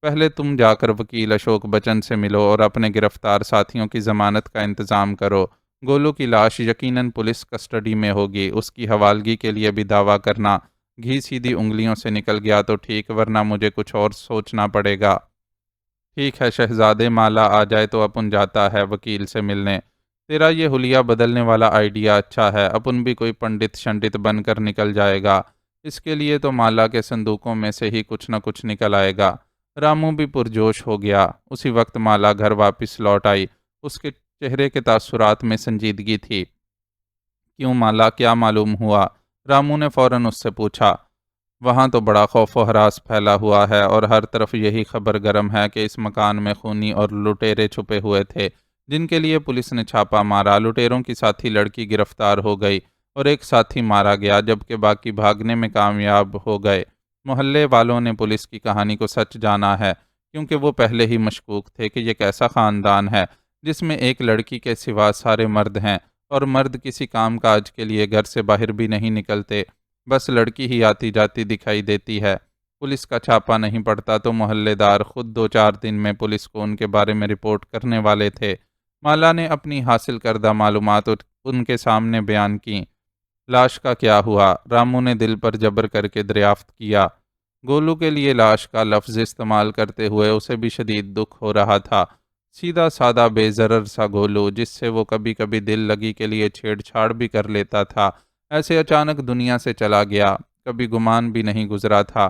پہلے تم جا کر وکیل اشوک بچن سے ملو اور اپنے گرفتار ساتھیوں کی ضمانت کا انتظام کرو۔ گولو کی لاش یقیناً پولیس کسٹڈی میں ہوگی، اس کی حوالگی کے لیے بھی دعویٰ کرنا۔ گھی سیدھی انگلیوں سے نکل گیا تو ٹھیک، ورنہ مجھے کچھ اور سوچنا پڑے گا۔ ٹھیک ہے شہزادے، مالا آ جائے تو اپن جاتا ہے وکیل سے ملنے۔ تیرا یہ حلیہ بدلنے والا آئیڈیا اچھا ہے، اپن بھی کوئی پنڈت شنڈت بن کر نکل جائے گا۔ اس کے لیے تو مالا کے صندوقوں میں سے ہی کچھ نہ کچھ نکل آئے گا۔ رامو بھی پرجوش ہو گیا۔ اسی وقت مالا گھر واپس لوٹ آئی۔ اس کے چہرے کے تاثرات میں سنجیدگی تھی۔ کیوں مالا، کیا معلوم ہوا؟ رامو نے فوراً اس سے پوچھا۔ وہاں تو بڑا خوف و ہراس پھیلا ہوا ہے اور ہر طرف یہی خبر گرم ہے کہ اس مکان میں خونی اور لٹیرے چھپے ہوئے تھے جن کے لیے پولیس نے چھاپا مارا۔ لٹیروں کی ساتھی لڑکی گرفتار ہو گئی اور ایک ساتھی مارا گیا، جبکہ باقی بھاگنے میں کامیاب ہو گئے۔ محلے والوں نے پولیس کی کہانی کو سچ جانا ہے، کیونکہ وہ پہلے ہی مشکوک تھے کہ یہ کیسا خاندان ہے جس میں ایک لڑکی کے سوا سارے مرد ہیں، اور مرد کسی کام کاج کے لیے گھر سے باہر بھی نہیں نکلتے، بس لڑکی ہی آتی جاتی دکھائی دیتی ہے۔ پولیس کا چھاپا نہیں پڑتا تو محلے دار خود 2-4 دن میں پولیس کو ان کے بارے میں رپورٹ کرنے والے تھے۔ مالا نے اپنی حاصل کردہ معلومات ان کے سامنے بیان کیں۔ لاش کا کیا ہوا؟ رامو نے دل پر جبر کر کے دریافت کیا۔ گولو کے لیے لاش کا لفظ استعمال کرتے ہوئے اسے بھی شدید دکھ ہو رہا تھا۔ سیدھا سادہ بے ضرر سا گولو، جس سے وہ کبھی کبھی دل لگی کے لیے چھیڑ چھاڑ بھی کر لیتا تھا، ایسے اچانک دنیا سے چلا گیا، کبھی گمان بھی نہیں گزرا تھا۔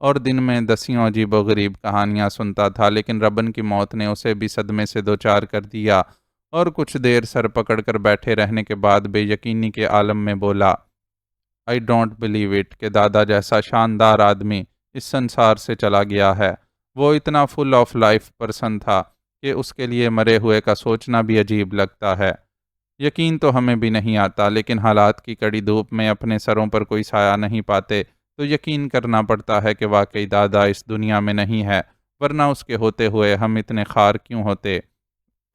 اور دن میں دسیوں عجیب و غریب کہانیاں سنتا تھا، لیکن ربن کی موت نے اسے بھی صدمے سے دوچار کر دیا، اور کچھ دیر سر پکڑ کر بیٹھے رہنے کے بعد بے یقینی کے عالم میں بولا، آئی ڈونٹ بلیو اٹ کہ دادا جیسا شاندار آدمی اس سنسار سے چلا گیا ہے۔ وہ اتنا فل آف لائف پرسن تھا کہ اس کے لیے مرے ہوئے کا سوچنا بھی عجیب لگتا ہے۔ یقین تو ہمیں بھی نہیں آتا، لیکن حالات کی کڑی دھوپ میں اپنے سروں پر کوئی سایہ نہیں پاتے تو یقین کرنا پڑتا ہے کہ واقعی دادا اس دنیا میں نہیں ہے، ورنہ اس کے ہوتے ہوئے ہم اتنے خوار کیوں ہوتے؟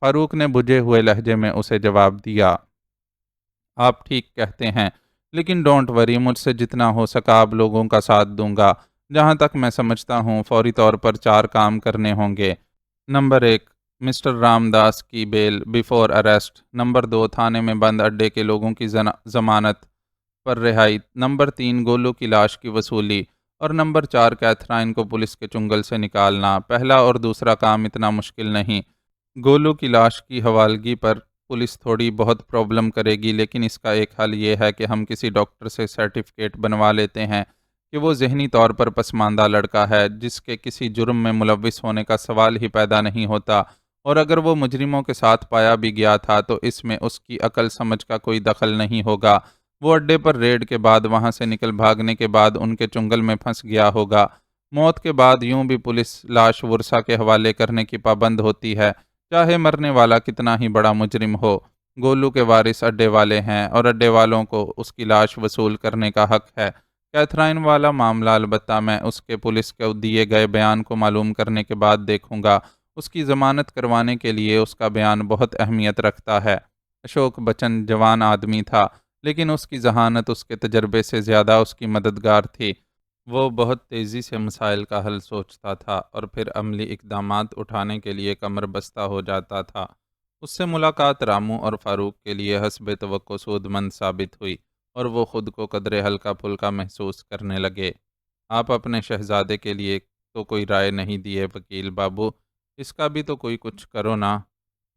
فاروق نے بجھے ہوئے لہجے میں اسے جواب دیا، آپ ٹھیک کہتے ہیں، لیکن ڈونٹ وری، مجھ سے جتنا ہو سکا آپ لوگوں کا ساتھ دوں گا۔ جہاں تک میں سمجھتا ہوں فوری طور پر 4 کام کرنے ہوں گے۔ نمبر 1، مسٹر رام داس کی بیل بیفور اریسٹ۔ نمبر 2، تھانے میں بند اڈے کے لوگوں کی ضمانت پر رہائی۔ نمبر 3، گولو کی لاش کی وصولی۔ اور نمبر 4، کیتھرائن کو پولیس کے چنگل سے نکالنا۔ پہلا اور دوسرا کام اتنا مشکل نہیں۔ گولو کی لاش کی حوالگی پر پولیس تھوڑی بہت پرابلم کرے گی، لیکن اس کا ایک حل یہ ہے کہ ہم کسی ڈاکٹر سے سرٹیفکیٹ بنوا لیتے ہیں کہ وہ ذہنی طور پر پسماندہ لڑکا ہے، جس کے کسی جرم میں ملوث ہونے کا سوال ہی پیدا نہیں ہوتا، اور اگر وہ مجرموں کے ساتھ پایا بھی گیا تھا تو اس میں اس کی عقل سمجھ کا کوئی دخل نہیں ہوگا۔ وہ اڈے پر ریڈ کے بعد وہاں سے نکل بھاگنے کے بعد ان کے چنگل میں پھنس گیا ہوگا۔ موت کے بعد یوں بھی پولیس لاش ورثا کے حوالے کرنے کی پابند ہوتی ہے، چاہے مرنے والا کتنا ہی بڑا مجرم ہو۔ گولو کے وارث اڈے والے ہیں اور اڈے والوں کو اس کی لاش وصول کرنے کا حق ہے۔ کیتھرائن والا معاملہ البتہ میں اس کے پولیس کو دیے گئے بیان کو معلوم کرنے کے بعد دیکھوں گا۔ اس کی ضمانت کروانے کے لیے اس کا بیان بہت اہمیت رکھتا ہے۔ اشوک بچن جوان آدمی تھا، لیکن اس کی ذہانت اس کے تجربے سے زیادہ اس کی مددگار تھی۔ وہ بہت تیزی سے مسائل کا حل سوچتا تھا اور پھر عملی اقدامات اٹھانے کے لیے کمر بستہ ہو جاتا تھا۔ اس سے ملاقات رامو اور فاروق کے لیے حسب توقع سود مند ثابت ہوئی، اور وہ خود کو قدرے ہلکا پھلکا محسوس کرنے لگے۔ آپ اپنے شہزادے کے لیے تو کوئی رائے نہیں دیے وکیل بابو، اس کا بھی تو کوئی کچھ کرو نا،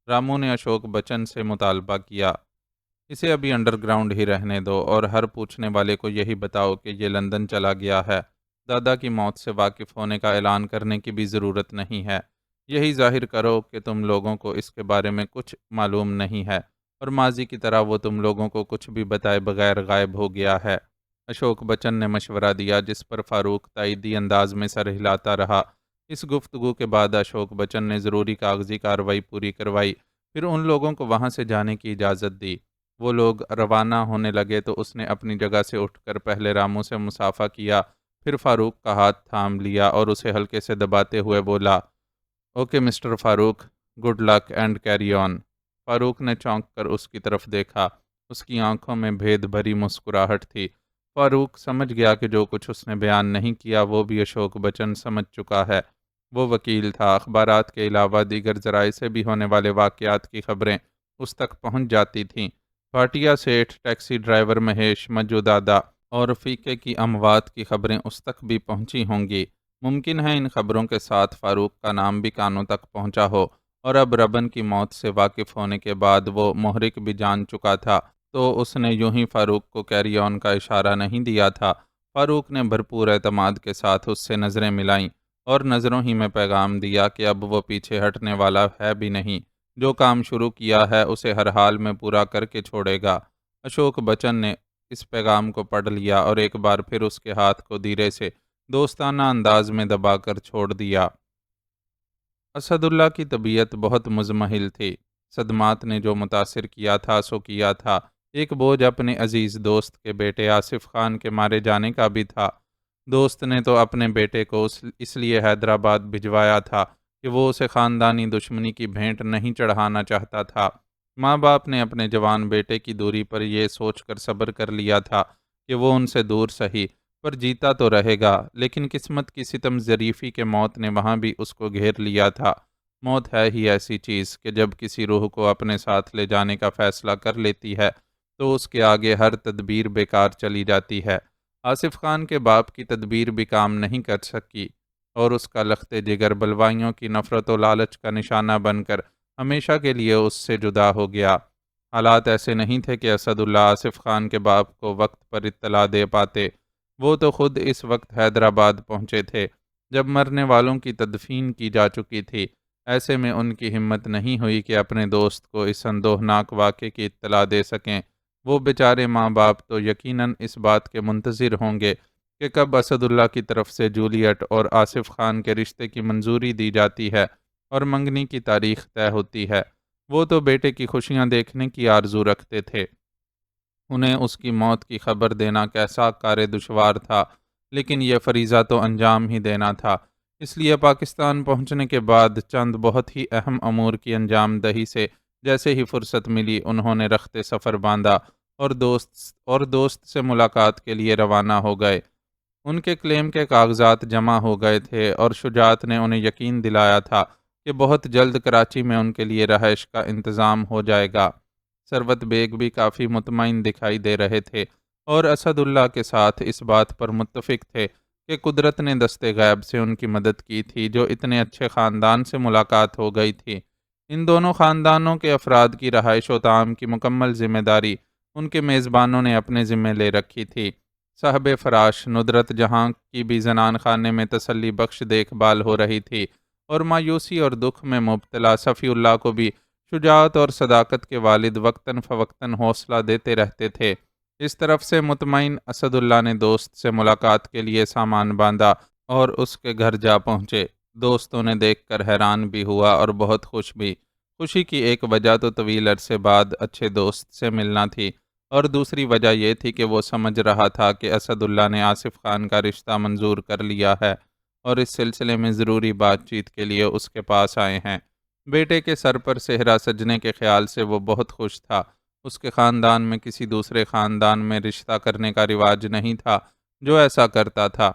رامو نے اشوک بچن سے مطالبہ کیا۔ اسے ابھی انڈر گراؤنڈ ہی رہنے دو، اور ہر پوچھنے والے کو یہی بتاؤ کہ یہ لندن چلا گیا ہے۔ دادا کی موت سے واقف ہونے کا اعلان کرنے کی بھی ضرورت نہیں ہے۔ یہی ظاہر کرو کہ تم لوگوں کو اس کے بارے میں کچھ معلوم نہیں ہے، اور ماضی کی طرح وہ تم لوگوں کو کچھ بھی بتائے بغیر غائب ہو گیا ہے۔ اشوک بچن نے مشورہ دیا، جس پر فاروق تائیدی انداز میں سر ہلاتا رہا۔ اس گفتگو کے بعد اشوک بچن نے ضروری کاغذی کارروائی پوری کروائی، پھر ان لوگوں کو وہاں سے جانے کی اجازت دی۔ وہ لوگ روانہ ہونے لگے تو اس نے اپنی جگہ سے اٹھ کر پہلے رامو سے مصافحہ کیا، پھر فاروق کا ہاتھ تھام لیا اور اسے ہلکے سے دباتے ہوئے بولا، okay mister Farooq, good luck and carry on. Farooq نے چونک کر اس کی طرف دیکھا، اس کی آنکھوں میں بھید بھری مسکراہٹ تھی۔ فاروق سمجھ گیا کہ جو کچھ اس نے بیان نہیں کیا وہ بھی اشوک بچن سمجھ چکا ہے۔ وہ وکیل تھا، اخبارات کے علاوہ دیگر ذرائع سے بھی ہونے والے واقعات کی خبریں اس تک پہنچ جاتی تھیں۔ بھاٹیا سیٹھ، ٹیکسی ڈرائیور مہیش، مجو دادا اور رفیقے کی اموات کی خبریں اس تک بھی پہنچی ہوں گی۔ ممکن ہے ان خبروں کے ساتھ فاروق کا نام بھی کانوں تک پہنچا ہو، اور اب ربن کی موت سے واقف ہونے کے بعد وہ محرک بھی جان چکا تھا تو اس نے یوں ہی فاروق کو کیری آن کا اشارہ نہیں دیا تھا۔ فاروق نے بھرپور اعتماد کے ساتھ اس سے نظریں ملائیں اور نظروں ہی میں پیغام دیا کہ اب وہ پیچھے ہٹنے والا ہے بھی نہیں، جو کام شروع کیا ہے اسے ہر حال میں پورا کر کے چھوڑے گا۔ اشوک بچن نے اس پیغام کو پڑھ لیا اور ایک بار پھر اس کے ہاتھ کو دھیرے سے دوستانہ انداز میں دبا کر چھوڑ دیا۔ اسد اللہ کی طبیعت بہت مزمحل تھی۔ صدمات نے جو متاثر کیا تھا سو کیا تھا۔ ایک بوجھ اپنے عزیز دوست کے بیٹے آصف خان کے مارے جانے کا بھی تھا۔ دوست نے تو اپنے بیٹے کو اس لیے حیدرآباد بھجوایا تھا کہ وہ اسے خاندانی دشمنی کی بھینٹ نہیں چڑھانا چاہتا تھا۔ ماں باپ نے اپنے جوان بیٹے کی دوری پر یہ سوچ کر صبر کر لیا تھا کہ وہ ان سے دور سہی، پر جیتا تو رہے گا، لیکن قسمت کی ستم ظریفی کے موت نے وہاں بھی اس کو گھیر لیا تھا۔ موت ہے ہی ایسی چیز کہ جب کسی روح کو اپنے ساتھ لے جانے کا فیصلہ کر لیتی ہے تو اس کے آگے ہر تدبیر بیکار چلی جاتی ہے۔ آصف خان کے باپ کی تدبیر بھی کام نہیں کر سکی، اور اس کا لخت جگر بلوائیوں کی نفرت و لالچ کا نشانہ بن کر ہمیشہ کے لیے اس سے جدا ہو گیا۔ حالات ایسے نہیں تھے کہ اسد اللہ آصف خان کے باپ کو وقت پر اطلاع دے پاتے۔ وہ تو خود اس وقت حیدرآباد پہنچے تھے جب مرنے والوں کی تدفین کی جا چکی تھی۔ ایسے میں ان کی ہمت نہیں ہوئی کہ اپنے دوست کو اس اندوہناک واقعے کی اطلاع دے سکیں۔ وہ بیچارے ماں باپ تو یقیناً اس بات کے منتظر ہوں گے کہ کب اسد اللہ کی طرف سے جولیٹ اور آصف خان کے رشتے کی منظوری دی جاتی ہے اور منگنی کی تاریخ طے ہوتی ہے۔ وہ تو بیٹے کی خوشیاں دیکھنے کی آرزو رکھتے تھے۔ انہیں اس کی موت کی خبر دینا کیسا کار دشوار تھا، لیکن یہ فریضہ تو انجام ہی دینا تھا۔ اس لیے پاکستان پہنچنے کے بعد چند بہت ہی اہم امور کی انجام دہی سے جیسے ہی فرصت ملی انہوں نے رخت سفر باندھا اور دوست سے ملاقات کے لیے روانہ ہو گئے۔ ان کے کلیم کے کاغذات جمع ہو گئے تھے اور شجاعت نے انہیں یقین دلایا تھا کہ بہت جلد کراچی میں ان کے لیے رہائش کا انتظام ہو جائے گا۔ ثروت بیگ بھی کافی مطمئن دکھائی دے رہے تھے اور اسد اللہ کے ساتھ اس بات پر متفق تھے کہ قدرت نے دست غیب سے ان کی مدد کی تھی جو اتنے اچھے خاندان سے ملاقات ہو گئی تھی۔ ان دونوں خاندانوں کے افراد کی رہائش و طعام کی مکمل ذمہ داری ان کے میزبانوں نے اپنے ذمہ لے رکھی تھی۔ صاحب فراش ندرت جہاں کی بھی زنان خانے میں تسلی بخش دیکھ بھال ہو رہی تھی اور مایوسی اور دکھ میں مبتلا صفی اللہ کو بھی شجاعت اور صداقت کے والد وقتاً فوقتاً حوصلہ دیتے رہتے تھے۔ اس طرف سے مطمئن اسد اللہ نے دوست سے ملاقات کے لیے سامان باندھا اور اس کے گھر جا پہنچے۔ دوستوں نے دیکھ کر حیران بھی ہوا اور بہت خوش بھی۔ خوشی کی ایک وجہ تو طویل عرصے بعد اچھے دوست سے ملنا تھی اور دوسری وجہ یہ تھی کہ وہ سمجھ رہا تھا کہ اسد اللہ نے آصف خان کا رشتہ منظور کر لیا ہے اور اس سلسلے میں ضروری بات چیت کے لیے اس کے پاس آئے ہیں۔ بیٹے کے سر پر صحرا سجنے کے خیال سے وہ بہت خوش تھا۔ اس کے خاندان میں کسی دوسرے خاندان میں رشتہ کرنے کا رواج نہیں تھا جو ایسا کرتا تھا۔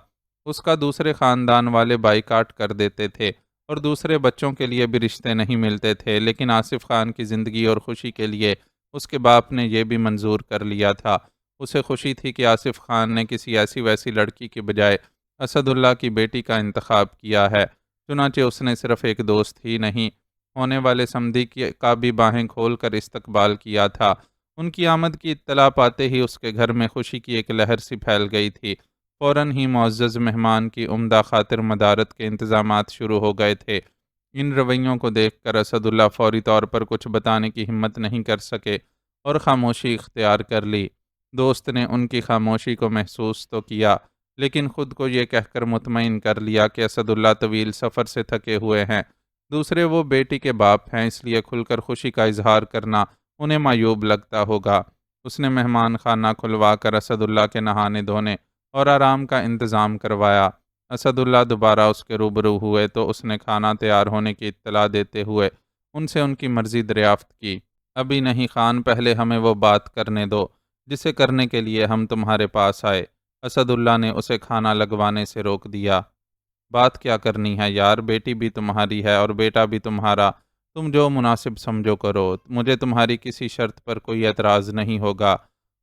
اس کا دوسرے خاندان والے بائیکاٹ کر دیتے تھے اور دوسرے بچوں کے لیے بھی رشتے نہیں ملتے تھے، لیکن آصف خان کی زندگی اور خوشی کے لیے اس کے باپ نے یہ بھی منظور کر لیا تھا۔ اسے خوشی تھی کہ آصف خان نے کسی ایسی ویسی لڑکی کی بجائے اسد اللہ کی بیٹی کا انتخاب کیا ہے۔ چنانچہ اس نے صرف ایک دوست ہی نہیں، ہونے والے سمدھی کا بھی باہیں کھول کر استقبال کیا تھا۔ ان کی آمد کی اطلاع پاتے ہی اس کے گھر میں خوشی کی ایک لہر سی پھیل گئی تھی۔ فوراً ہی معزز مہمان کی عمدہ خاطر مدارت کے انتظامات شروع ہو گئے تھے۔ ان رویوں کو دیکھ کر اسد اللہ فوری طور پر کچھ بتانے کی ہمت نہیں کر سکے اور خاموشی اختیار کر لی۔ دوست نے ان کی خاموشی کو محسوس تو کیا، لیکن خود کو یہ کہہ کر مطمئن کر لیا کہ اسد اللہ طویل سفر سے تھکے ہوئے ہیں۔ دوسرے وہ بیٹی کے باپ ہیں، اس لیے کھل کر خوشی کا اظہار کرنا انہیں معیوب لگتا ہوگا۔ اس نے مہمان خانہ کھلوا کر اسد اللہ کے نہانے دھونے اور آرام کا انتظام کروایا۔ اسد اللہ دوبارہ اس کے روبرو ہوئے تو اس نے کھانا تیار ہونے کی اطلاع دیتے ہوئے ان سے ان کی مرضی دریافت کی۔ ابھی نہیں خان، پہلے ہمیں وہ بات کرنے دو جسے کرنے کے لیے ہم تمہارے پاس آئے۔ اسد اللہ نے اسے کھانا لگوانے سے روک دیا۔ بات کیا کرنی ہے یار، بیٹی بھی تمہاری ہے اور بیٹا بھی تمہارا، تم جو مناسب سمجھو کرو، مجھے تمہاری کسی شرط پر کوئی اعتراض نہیں ہوگا۔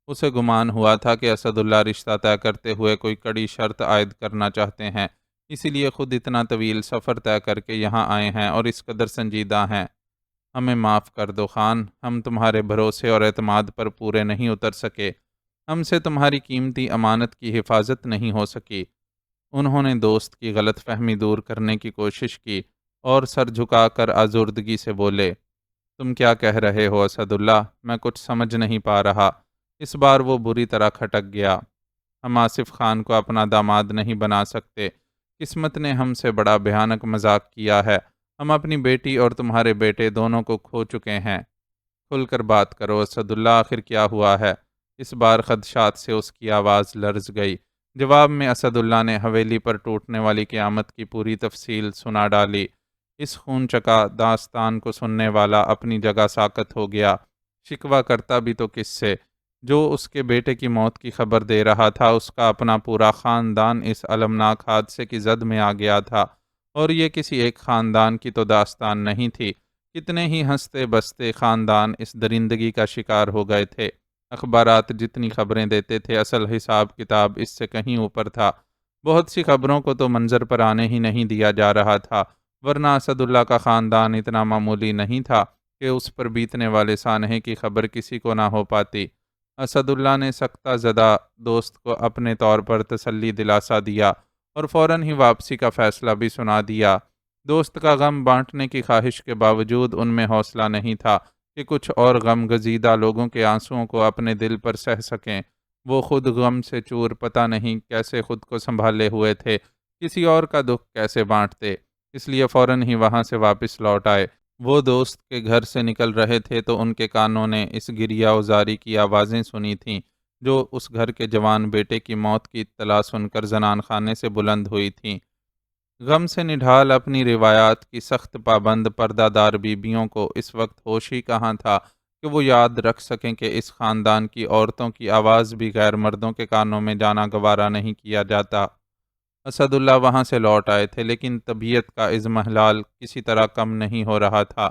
اسے گمان ہوا تھا کہ اسد اللہ رشتہ طے کرتے ہوئے کوئی کڑی شرط عائد کرنا چاہتے ہیں، اسی لیے خود اتنا طویل سفر طے کر کے یہاں آئے ہیں اور اس قدر سنجیدہ ہیں۔ ہمیں معاف کر دو خان، ہم تمہارے بھروسے اور اعتماد پر پورے نہیں اتر سکے، ہم سے تمہاری قیمتی امانت کی حفاظت نہیں ہو سکی۔ انہوں نے دوست کی غلط فہمی دور کرنے کی کوشش کی اور سر جھکا کر آزردگی سے بولے، تم کیا کہہ رہے ہو اسد اللہ؟ میں کچھ سمجھ نہیں پا رہا۔ اس بار وہ بری طرح کھٹک گیا۔ ہم آصف خان کو اپنا داماد نہیں بنا سکتے، قسمت نے ہم سے بڑا بھیانک مذاق کیا ہے، ہم اپنی بیٹی اور تمہارے بیٹے دونوں کو کھو چکے ہیں۔ کھل کر بات کرو اسد اللہ، آخر کیا ہوا ہے؟ اس بار خدشات سے اس کی آواز لرز گئی۔ جواب میں اسد اللہ نے حویلی پر ٹوٹنے والی قیامت کی پوری تفصیل سنا ڈالی۔ اس خون چکا داستان کو سننے والا اپنی جگہ ساکت ہو گیا۔ شکوہ کرتا بھی تو کس سے؟ جو اس کے بیٹے کی موت کی خبر دے رہا تھا، اس کا اپنا پورا خاندان اس المناک حادثے کی زد میں آ گیا تھا، اور یہ کسی ایک خاندان کی تو داستان نہیں تھی، کتنے ہی ہنستے بستے خاندان اس درندگی کا شکار ہو گئے تھے۔ اخبارات جتنی خبریں دیتے تھے، اصل حساب کتاب اس سے کہیں اوپر تھا۔ بہت سی خبروں کو تو منظر پر آنے ہی نہیں دیا جا رہا تھا، ورنہ اسد اللہ کا خاندان اتنا معمولی نہیں تھا کہ اس پر بیتنے والے سانحے کی خبر کسی کو نہ ہو پاتی۔ اسد اللہ نے سکتہ زدہ دوست کو اپنے طور پر تسلی دلاسا دیا اور فوراً ہی واپسی کا فیصلہ بھی سنا دیا۔ دوست کا غم بانٹنے کی خواہش کے باوجود ان میں حوصلہ نہیں تھا کہ کچھ اور غم گزیدہ لوگوں کے آنسوؤں کو اپنے دل پر سہ سکیں۔ وہ خود غم سے چور، پتہ نہیں کیسے خود کو سنبھالے ہوئے تھے، کسی اور کا دکھ کیسے بانٹتے، اس لیے فوراً ہی وہاں سے واپس لوٹ آئے۔ وہ دوست کے گھر سے نکل رہے تھے تو ان کے کانوں نے اس گریہ وزاری کی آوازیں سنی تھیں جو اس گھر کے جوان بیٹے کی موت کی اطلاع سن کر زنان خانے سے بلند ہوئی تھیں۔ غم سے نڈھال، اپنی روایات کی سخت پابند پردہ دار بیبیوں کو اس وقت ہوش ہی کہاں تھا کہ وہ یاد رکھ سکیں کہ اس خاندان کی عورتوں کی آواز بھی غیر مردوں کے کانوں میں جانا گوارا نہیں کیا جاتا۔ اسد اللہ وہاں سے لوٹ آئے تھے، لیکن طبیعت کا اضمحلال کسی طرح کم نہیں ہو رہا تھا۔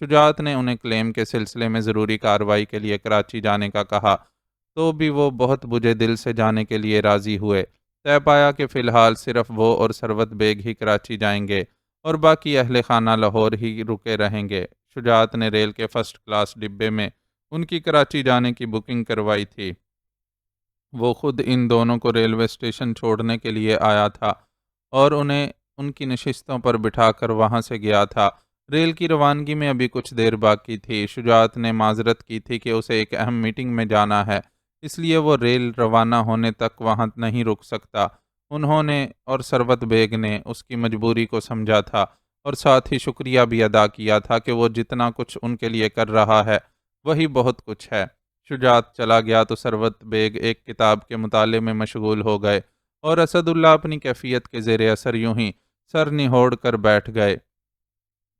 شجاعت نے انہیں کلیم کے سلسلے میں ضروری کارروائی کے لیے کراچی جانے کا کہا، تو بھی وہ بہت بجے دل سے جانے کے لیے راضی ہوئے۔ طے پایا کہ فی الحال صرف وہ اور ثروت بیگ ہی کراچی جائیں گے اور باقی اہل خانہ لاہور ہی رکے رہیں گے۔ شجاعت نے ریل کے فرسٹ کلاس ڈبے میں ان کی کراچی جانے کی بکنگ کروائی تھی۔ وہ خود ان دونوں کو ریلوے اسٹیشن چھوڑنے کے لیے آیا تھا اور انہیں ان کی نشستوں پر بٹھا کر وہاں سے گیا تھا۔ ریل کی روانگی میں ابھی کچھ دیر باقی تھی۔ شجاعت نے معذرت کی تھی کہ اسے ایک اہم میٹنگ میں جانا ہے، اس لیے وہ ریل روانہ ہونے تک وہاں نہیں رک سکتا۔ انہوں نے اور ثروت بیگ نے اس کی مجبوری کو سمجھا تھا اور ساتھ ہی شکریہ بھی ادا کیا تھا کہ وہ جتنا کچھ ان کے لیے کر رہا ہے وہی بہت کچھ ہے۔ شجاعت چلا گیا تو ثروت بیگ ایک کتاب کے مطالعے میں مشغول ہو گئے اور اسد اللہ اپنی کیفیت کے زیر اثر یوں ہی سر نہوڑ کر بیٹھ گئے۔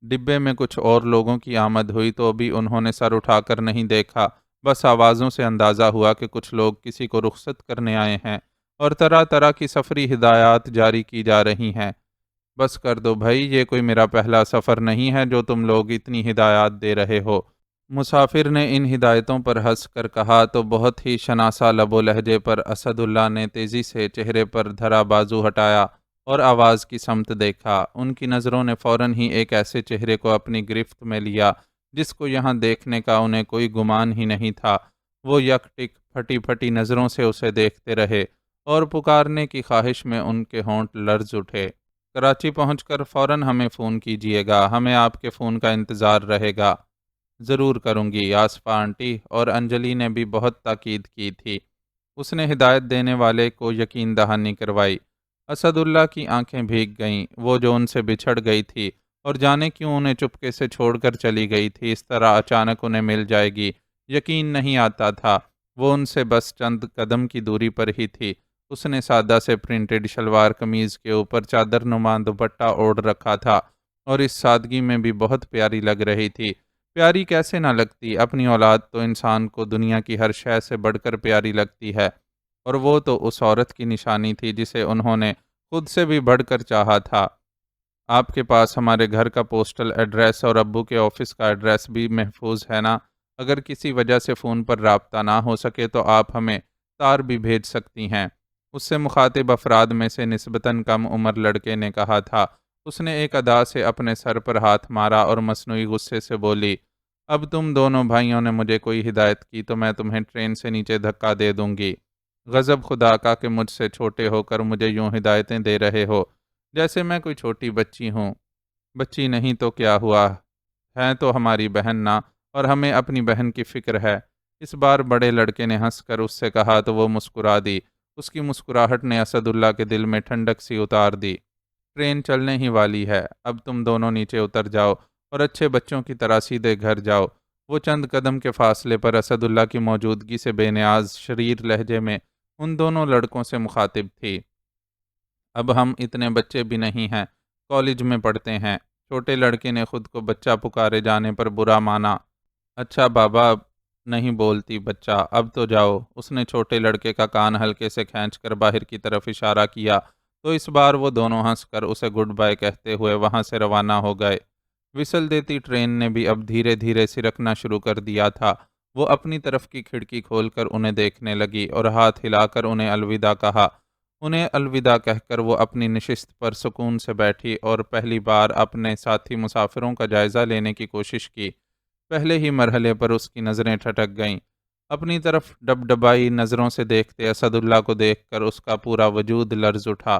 ڈبے میں کچھ اور لوگوں کی آمد ہوئی تو ابھی انہوں نے سر اٹھا کر نہیں دیکھا، بس آوازوں سے اندازہ ہوا کہ کچھ لوگ کسی کو رخصت کرنے آئے ہیں اور طرح طرح کی سفری ہدایات جاری کی جا رہی ہیں۔ بس کر دو بھائی، یہ کوئی میرا پہلا سفر نہیں ہے جو تم لوگ اتنی ہدایات دے رہے ہو۔ مسافر نے ان ہدایتوں پر ہنس کر کہا تو بہت ہی شناسا لب و لہجے پر اسد اللہ نے تیزی سے چہرے پر دھرا بازو ہٹایا اور آواز کی سمت دیکھا۔ ان کی نظروں نے فوراً ہی ایک ایسے چہرے کو اپنی گرفت میں لیا جس کو یہاں دیکھنے کا انہیں کوئی گمان ہی نہیں تھا۔ وہ یک ٹک پھٹی پھٹی نظروں سے اسے دیکھتے رہے اور پکارنے کی خواہش میں ان کے ہونٹ لرز اٹھے۔ کراچی پہنچ کر فوراً ہمیں فون کیجیے گا، ہمیں آپ کے فون کا انتظار رہے گا۔ ضرور کروں گی، آصفہ آنٹی اور انجلی نے بھی بہت تاکید کی تھی۔ اس نے ہدایت دینے والے کو یقین دہانی کروائی۔ اسد اللہ کی آنکھیں بھیگ گئیں۔ وہ جو ان سے بچھڑ گئی تھی اور جانے کیوں انہیں چپکے سے چھوڑ کر چلی گئی تھی، اس طرح اچانک انہیں مل جائے گی، یقین نہیں آتا تھا۔ وہ ان سے بس چند قدم کی دوری پر ہی تھی۔ اس نے سادہ سے پرنٹڈ شلوار قمیض کے اوپر چادر نما دوپٹہ اوڑھ رکھا تھا اور اس سادگی میں بھی بہت پیاری لگ رہی تھی۔ پیاری کیسے نہ لگتی، اپنی اولاد تو انسان کو دنیا کی ہر شے سے بڑھ کر پیاری لگتی ہے، اور وہ تو اس عورت کی نشانی تھی جسے انہوں نے خود سے بھی بڑھ کر چاہا تھا۔ آپ کے پاس ہمارے گھر کا پوسٹل ایڈریس اور ابو کے آفس کا ایڈریس بھی محفوظ ہے نا؟ اگر کسی وجہ سے فون پر رابطہ نہ ہو سکے تو آپ ہمیں تار بھی بھیج سکتی ہیں۔ اس سے مخاطب افراد میں سے نسبتاً کم عمر لڑکے نے کہا تھا۔ اس نے ایک ادا سے اپنے سر پر ہاتھ مارا اور مصنوعی غصے سے بولی، اب تم دونوں بھائیوں نے مجھے کوئی ہدایت کی تو میں تمہیں ٹرین سے نیچے دھکا دے دوں گی۔ غضب خدا کا کہ مجھ سے چھوٹے ہو کر مجھے یوں ہدایتیں دے رہے ہو، جیسے میں کوئی چھوٹی بچی ہوں۔ بچی نہیں تو کیا ہوا، ہیں تو ہماری بہن نا، اور ہمیں اپنی بہن کی فکر ہے۔ اس بار بڑے لڑکے نے ہنس کر اس سے کہا تو وہ مسکرا دی۔ اس کی مسکراہٹ نے اسد اللہ کے دل میں ٹھنڈک سی اتار دی۔ ٹرین چلنے ہی والی ہے، اب تم دونوں نیچے اتر جاؤ اور اچھے بچوں کی طرح سیدھے گھر جاؤ۔ وہ چند قدم کے فاصلے پر اسد اللہ کی موجودگی سے بے نیاز شریر لہجے میں ان دونوں لڑکوں سے مخاطب تھی۔ اب ہم اتنے بچے بھی نہیں ہیں، کالج میں پڑھتے ہیں۔ چھوٹے لڑکے نے خود کو بچہ پکارے جانے پر برا مانا۔ اچھا بابا، اب نہیں بولتی بچہ، اب تو جاؤ۔ اس نے چھوٹے لڑکے کا کان ہلکے سے کھینچ کر باہر کی طرف اشارہ کیا تو اس بار وہ دونوں ہنس کر اسے گڈ بائے کہتے ہوئے وہاں سے روانہ ہو گئے۔ وصل دیتی ٹرین نے بھی اب دھیرے دھیرے سرکنا شروع کر دیا تھا۔ وہ اپنی طرف کی کھڑکی کھول کر انہیں دیکھنے لگی اور ہاتھ ہلا کر انہیں الوداع کہا۔ انہیں الوداع کہہ کر وہ اپنی نشست پر سکون سے بیٹھی اور پہلی بار اپنے ساتھی مسافروں کا جائزہ لینے کی کوشش کی۔ پہلے ہی مرحلے پر اس کی نظریں ٹھٹک گئیں۔ اپنی طرف ڈبڈبائی نظروں سے دیکھتے اسداللہ کو دیکھ کر اس کا پورا وجود لرز اٹھا۔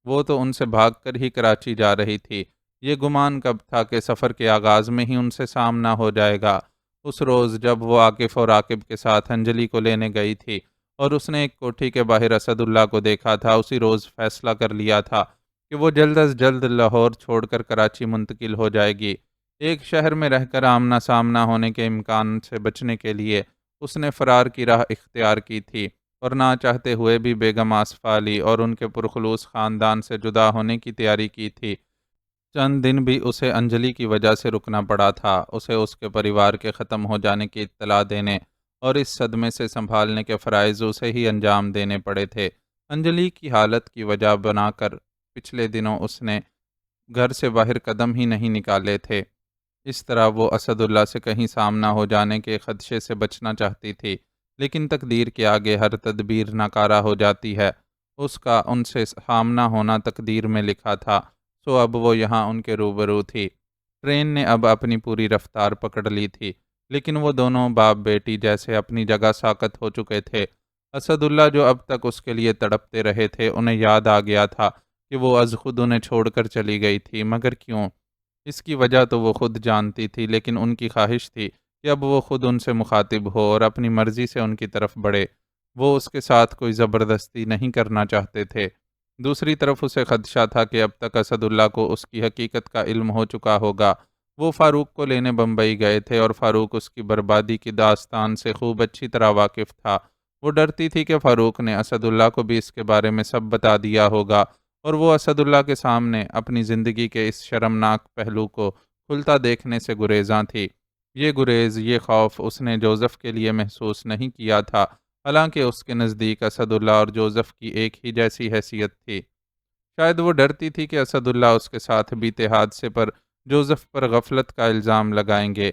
وہ تو ان سے بھاگ کر ہی کراچی جا رہی تھی۔ یہ گمان کب تھا کہ سفر کے آغاز میں ہی ان سے سامنا ہو جائے گا۔ اس روز جب وہ عاکف اور عاقب کے ساتھ انجلی کو لینے گئی تھی اور اس نے ایک کوٹھی کے باہر اسداللہ کو دیکھا تھا، اسی روز فیصلہ کر لیا تھا کہ وہ جلد از جلد لاہور چھوڑ کر کراچی منتقل ہو جائے گی۔ ایک شہر میں رہ کر آمنا سامنا ہونے کے امکان سے بچنے کے لیے اس نے فرار کی راہ اختیار کی تھی اور نہ چاہتے ہوئے بھی بیگم آصفہ علی اور ان کے پرخلوص خاندان سے جدا ہونے کی تیاری کی تھی۔ چند دن بھی اسے انجلی کی وجہ سے رکنا پڑا تھا۔ اسے اس کے پریوار کے ختم ہو جانے کی اطلاع دینے اور اس صدمے سے سنبھالنے کے فرائض اسے ہی انجام دینے پڑے تھے۔ انجلی کی حالت کی وجہ بنا کر پچھلے دنوں اس نے گھر سے باہر قدم ہی نہیں نکالے تھے۔ اس طرح وہ اسداللہ سے کہیں سامنا ہو جانے کے خدشے سے بچنا چاہتی تھی، لیکن تقدیر کے آگے ہر تدبیر ناکارہ ہو جاتی ہے۔ اس کا ان سے سامنا ہونا تقدیر میں لکھا تھا، سو اب وہ یہاں ان کے روبرو تھی۔ ٹرین نے اب اپنی پوری رفتار پکڑ لی تھی، لیکن وہ دونوں باپ بیٹی جیسے اپنی جگہ ساکت ہو چکے تھے۔ اسداللہ جو اب تک اس کے لیے تڑپتے رہے تھے، انہیں یاد آ گیا تھا کہ وہ از خود انہیں چھوڑ کر چلی گئی تھی، مگر کیوں؟ اس کی وجہ تو وہ خود جانتی تھی، لیکن ان کی خواہش تھی کہ اب وہ خود ان سے مخاطب ہو اور اپنی مرضی سے ان کی طرف بڑھے۔ وہ اس کے ساتھ کوئی زبردستی نہیں کرنا چاہتے تھے۔ دوسری طرف اسے خدشہ تھا کہ اب تک اسداللہ کو اس کی حقیقت کا علم ہو چکا ہوگا۔ وہ فاروق کو لینے بمبئی گئے تھے اور فاروق اس کی بربادی کی داستان سے خوب اچھی طرح واقف تھا۔ وہ ڈرتی تھی کہ فاروق نے اسداللہ کو بھی اس کے بارے میں سب بتا دیا ہوگا اور وہ اسداللہ کے سامنے اپنی زندگی کے اس شرمناک پہلو کو کھلتا دیکھنے سے گریزاں تھی۔ یہ گریز، یہ خوف اس نے جوزف کے لیے محسوس نہیں کیا تھا، حالانکہ اس کے نزدیک اسداللہ اور جوزف کی ایک ہی جیسی حیثیت تھی۔ شاید وہ ڈرتی تھی کہ اسداللہ اس کے ساتھ بیتے حادثے پر جوزف پر غفلت کا الزام لگائیں گے۔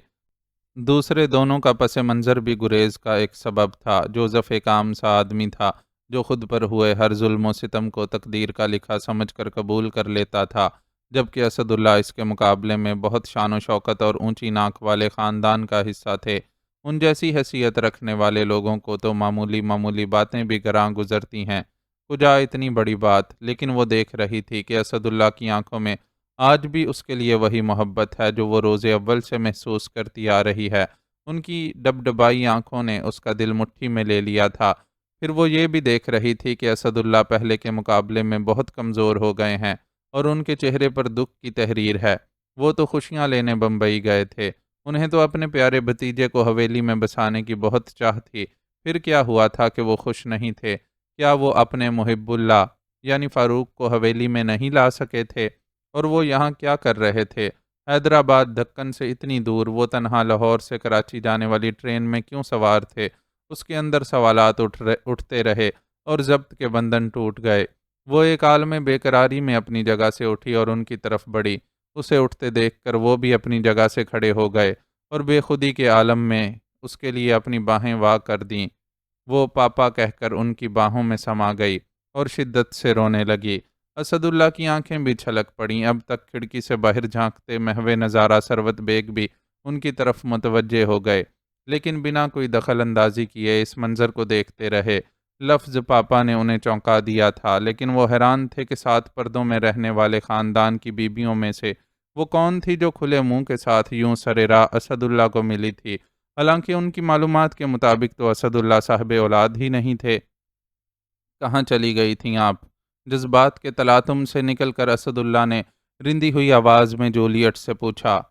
دوسرے دونوں کا پس منظر بھی گریز کا ایک سبب تھا۔ جوزف ایک عام سا آدمی تھا جو خود پر ہوئے ہر ظلم و ستم کو تقدیر کا لکھا سمجھ کر قبول کر لیتا تھا، جبکہ اسداللہ اس کے مقابلے میں بہت شان و شوکت اور اونچی ناک والے خاندان کا حصہ تھے۔ ان جیسی حیثیت رکھنے والے لوگوں کو تو معمولی معمولی باتیں بھی گراں گزرتی ہیں، کجا اتنی بڑی بات۔ لیکن وہ دیکھ رہی تھی کہ اسداللہ کی آنکھوں میں آج بھی اس کے لیے وہی محبت ہے جو وہ روز اول سے محسوس کرتی آ رہی ہے۔ ان کی ڈبڈبائی آنکھوں نے اس کا دل مٹھی میں لے لیا تھا۔ پھر وہ یہ بھی دیکھ رہی تھی کہ اسداللہ پہلے کے مقابلے میں بہت کمزور ہو گئے ہیں اور ان کے چہرے پر دکھ کی تحریر ہے۔ وہ تو خوشیاں لینے بمبئی گئے تھے، انہیں تو اپنے پیارے بھتیجے کو حویلی میں بسانے کی بہت چاہ تھی۔ پھر کیا ہوا تھا کہ وہ خوش نہیں تھے؟ کیا وہ اپنے محب اللہ یعنی فاروق کو حویلی میں نہیں لا سکے تھے؟ اور وہ یہاں کیا کر رہے تھے؟ حیدرآباد دکن سے اتنی دور وہ تنہا لاہور سے کراچی جانے والی ٹرین میں کیوں سوار تھے؟ اس کے اندر سوالات اٹھتے رہے اور ضبط کے بندھن ٹوٹ گئے۔ وہ ایک عالم بے قراری میں اپنی جگہ سے اٹھی اور ان کی طرف بڑھی۔ اسے اٹھتے دیکھ کر وہ بھی اپنی جگہ سے کھڑے ہو گئے اور بے خودی کے عالم میں اس کے لیے اپنی باہیں وا کر دیں۔ وہ پاپا کہہ کر ان کی باہوں میں سما گئی اور شدت سے رونے لگی۔ اسداللہ کی آنکھیں بھی چھلک پڑیں۔ اب تک کھڑکی سے باہر جھانکتے محو نظارہ سروت بیگ بھی ان کی طرف متوجہ ہو گئے، لیکن بنا کوئی دخل اندازی کیے اس منظر کو دیکھتے رہے۔ لفظ پاپا نے انہیں چونکا دیا تھا، لیکن وہ حیران تھے کہ سات پردوں میں رہنے والے خاندان کی بیبیوں میں سے وہ کون تھی جو کھلے منہ کے ساتھ یوں سر راہ اسداللہ کو ملی تھی، حالانکہ ان کی معلومات کے مطابق تو اسداللہ صاحب اولاد ہی نہیں تھے۔ کہاں چلی گئی تھیں آپ؟ جذبات کے تلاطم سے نکل کر اسداللہ نے رندی ہوئی آواز میں جولیٹ سے پوچھا۔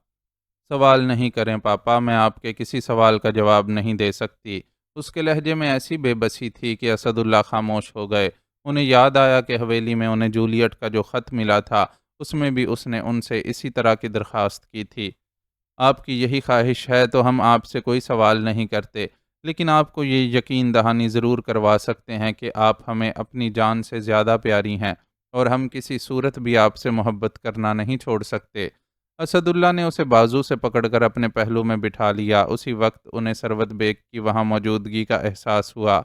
سوال نہیں کریں پاپا، میں آپ کے کسی سوال کا جواب نہیں دے سکتی۔ اس کے لہجے میں ایسی بے بسی تھی کہ اسداللہ خاموش ہو گئے۔ انہیں یاد آیا کہ حویلی میں انہیں جولیٹ کا جو خط ملا تھا اس میں بھی اس نے ان سے اسی طرح کی درخواست کی تھی۔ آپ کی یہی خواہش ہے تو ہم آپ سے کوئی سوال نہیں کرتے، لیکن آپ کو یہ یقین دہانی ضرور کروا سکتے ہیں کہ آپ ہمیں اپنی جان سے زیادہ پیاری ہیں اور ہم کسی صورت بھی آپ سے محبت کرنا نہیں چھوڑ سکتے۔ اسداللہ نے اسے بازو سے پکڑ کر اپنے پہلو میں بٹھا لیا۔ اسی وقت انہیں سروت بیگ کی وہاں موجودگی کا احساس ہوا۔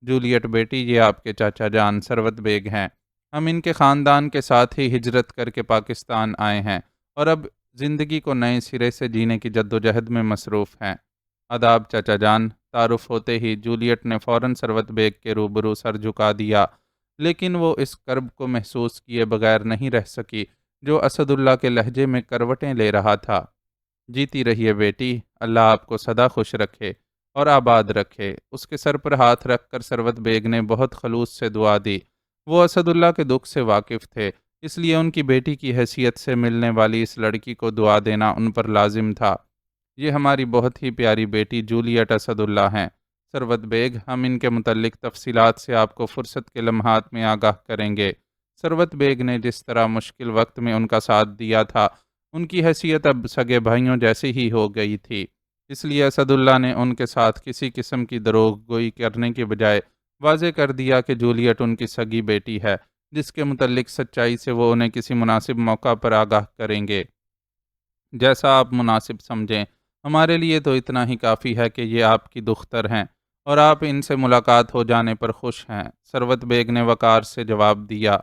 جولیٹ بیٹی، یہ آپ کے چاچا جان سروت بیگ ہیں۔ ہم ان کے خاندان کے ساتھ ہی ہجرت کر کے پاکستان آئے ہیں اور اب زندگی کو نئے سرے سے جینے کی جد و جہد میں مصروف ہیں۔ آداب چاچا جان، تعارف ہوتے ہی جولیٹ نے فوراً ثروت بیگ کے روبرو سر جھکا دیا، لیکن وہ اس کرب کو محسوس کیے بغیر نہیں رہ سکی جو اسد اللہ کے لہجے میں کروٹیں لے رہا تھا۔ جیتی رہیے بیٹی، اللہ آپ کو سدا خوش رکھے اور آباد رکھے۔ اس کے سر پر ہاتھ رکھ کر ثروت بیگ نے بہت خلوص سے دعا دی۔ وہ اسد اللہ کے دکھ سے واقف تھے، اس لیے ان کی بیٹی کی حیثیت سے ملنے والی اس لڑکی کو دعا دینا ان پر لازم تھا۔ یہ ہماری بہت ہی پیاری بیٹی جولیٹ اسد اللہ ہیں ثروت بیگ، ہم ان کے متعلق تفصیلات سے آپ کو فرصت کے لمحات میں آگاہ کریں گے۔ ثروت بیگ نے جس طرح مشکل وقت میں ان کا ساتھ دیا تھا، ان کی حیثیت اب سگے بھائیوں جیسی ہی ہو گئی تھی، اس لیے اسد اللہ نے ان کے ساتھ کسی قسم کی دروغ گوئی کرنے کے بجائے واضح کر دیا کہ جولیٹ ان کی سگی بیٹی ہے، جس کے متعلق سچائی سے وہ انہیں کسی مناسب موقع پر آگاہ کریں گے۔ جیسا آپ مناسب سمجھیں، ہمارے لیے تو اتنا ہی کافی ہے کہ یہ آپ کی دختر ہیں اور آپ ان سے ملاقات ہو جانے پر خوش ہیں، ثروت بیگ نے وقار سے جواب دیا۔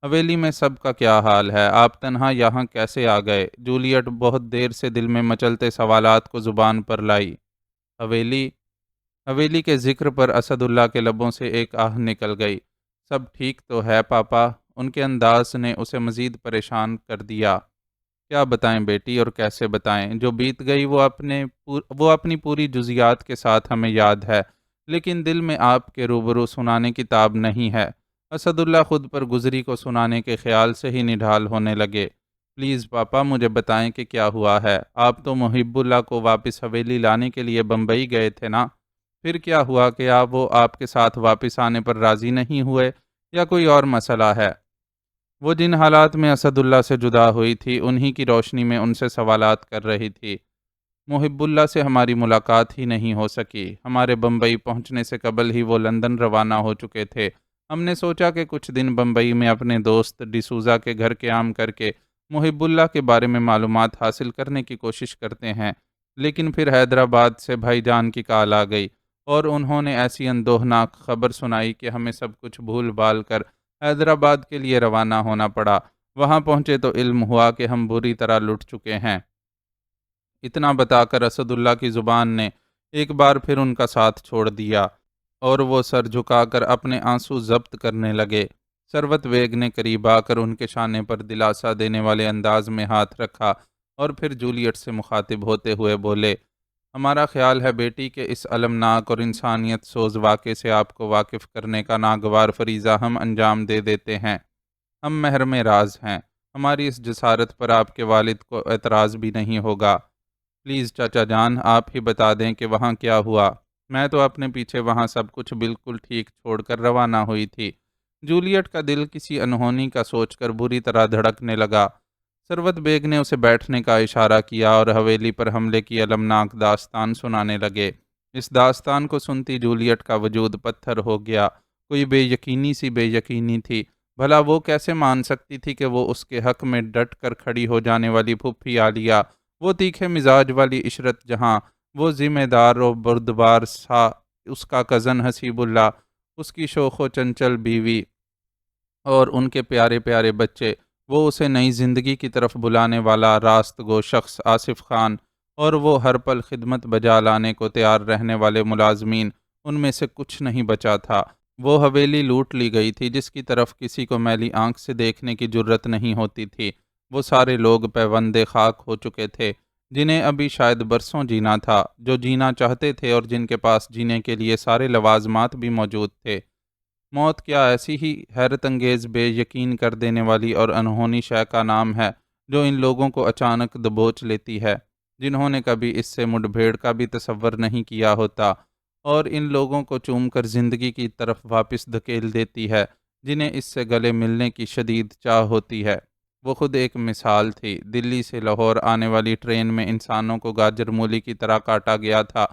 حویلی میں سب کا کیا حال ہے؟ آپ تنہا یہاں کیسے آ گئے؟ جولیٹ بہت دیر سے دل میں مچلتے سوالات کو زبان پر لائی۔ حویلی حویلی کے ذکر پر اسد اللہ کے لبوں سے ایک آہ نکل گئی۔ سب ٹھیک تو ہے پاپا؟ ان کے انداز نے اسے مزید پریشان کر دیا۔ کیا بتائیں بیٹی اور کیسے بتائیں؟ جو بیت گئی وہ اپنی پوری جزیات کے ساتھ ہمیں یاد ہے، لیکن دل میں آپ کے روبرو سنانے کی تاب نہیں ہے۔ اسد اللہ خود پر گزری کو سنانے کے خیال سے ہی نڈھال ہونے لگے۔ پلیز پاپا مجھے بتائیں کہ کیا ہوا ہے۔ آپ تو محب اللہ کو واپس حویلی لانے کے لیے بمبئی گئے تھے نا؟ پھر کیا ہوا کہ وہ آپ کے ساتھ واپس آنے پر راضی نہیں ہوئے یا کوئی اور مسئلہ ہے؟ وہ جن حالات میں اسد اللہ سے جدا ہوئی تھی انہی کی روشنی میں ان سے سوالات کر رہی تھی۔ محب اللہ سے ہماری ملاقات ہی نہیں ہو سکی۔ ہمارے بمبئی پہنچنے سے قبل ہی وہ لندن روانہ ہو چکے تھے۔ ہم نے سوچا کہ کچھ دن بمبئی میں اپنے دوست ڈسوزا کے گھر قیام کر کے محب اللہ کے بارے میں معلومات حاصل کرنے کی کوشش کرتے ہیں، لیکن پھر حیدرآباد سے بھائی جان کی کال آ گئی اور انہوں نے ایسی اندوہناک خبر سنائی کہ ہمیں سب کچھ بھول بھال کر حیدرآباد کے لیے روانہ ہونا پڑا۔ وہاں پہنچے تو علم ہوا کہ ہم بری طرح لٹ چکے ہیں۔ اتنا بتا کر اسد اللہ کی زبان نے ایک بار پھر ان کا ساتھ چھوڑ دیا اور وہ سر جھکا کر اپنے آنسو ضبط کرنے لگے۔ ثروت بیگ نے قریب آ کر ان کے شانے پر دلاسا دینے والے انداز میں ہاتھ رکھا اور پھر جولیٹ سے مخاطب ہوتے ہوئے بولے، ہمارا خیال ہے بیٹی کہ اس المناک اور انسانیت سوز واقعے سے آپ کو واقف کرنے کا ناگوار فریضہ ہم انجام دے دیتے ہیں۔ ہم محرم راز ہیں، ہماری اس جسارت پر آپ کے والد کو اعتراض بھی نہیں ہوگا۔ پلیز چچا جان آپ ہی بتا دیں کہ وہاں کیا ہوا۔ میں تو اپنے پیچھے وہاں سب کچھ بالکل ٹھیک چھوڑ کر روانہ ہوئی تھی۔ جولیٹ کا دل کسی انہونی کا سوچ کر بری طرح دھڑکنے لگا۔ ثروت بیگ نے اسے بیٹھنے کا اشارہ کیا اور حویلی پر حملے کی المناک داستان سنانے لگے۔ اس داستان کو سنتی جولیٹ کا وجود پتھر ہو گیا۔ کوئی بے یقینی سی بے یقینی تھی، بھلا وہ کیسے مان سکتی تھی کہ وہ اس کے حق میں ڈٹ کر کھڑی ہو جانے والی پھپھی عالیہ، وہ تیکھے مزاج والی عشرت جہاں، وہ ذمہ دار و بردبار سا اس کا کزن حسیب اللہ، اس کی شوخ و چنچل بیوی اور ان کے پیارے پیارے بچے، وہ اسے نئی زندگی کی طرف بلانے والا راست گو شخص آصف خان، اور وہ ہر پل خدمت بجا لانے کو تیار رہنے والے ملازمین، ان میں سے کچھ نہیں بچا تھا۔ وہ حویلی لوٹ لی گئی تھی جس کی طرف کسی کو میلی آنکھ سے دیکھنے کی جرت نہیں ہوتی تھی۔ وہ سارے لوگ پیوندے خاک ہو چکے تھے جنہیں ابھی شاید برسوں جینا تھا، جو جینا چاہتے تھے اور جن کے پاس جینے کے لیے سارے لوازمات بھی موجود تھے۔ موت کیا ایسی ہی حیرت انگیز بے یقین کر دینے والی اور انہونی شے کا نام ہے جو ان لوگوں کو اچانک دبوچ لیتی ہے جنہوں نے کبھی اس سے مڈ بھیڑ کا بھی تصور نہیں کیا ہوتا، اور ان لوگوں کو چوم کر زندگی کی طرف واپس دھکیل دیتی ہے جنہیں اس سے گلے ملنے کی شدید چاہ ہوتی ہے۔ وہ خود ایک مثال تھی۔ دلی سے لاہور آنے والی ٹرین میں انسانوں کو گاجر مولی کی طرح کاٹا گیا تھا،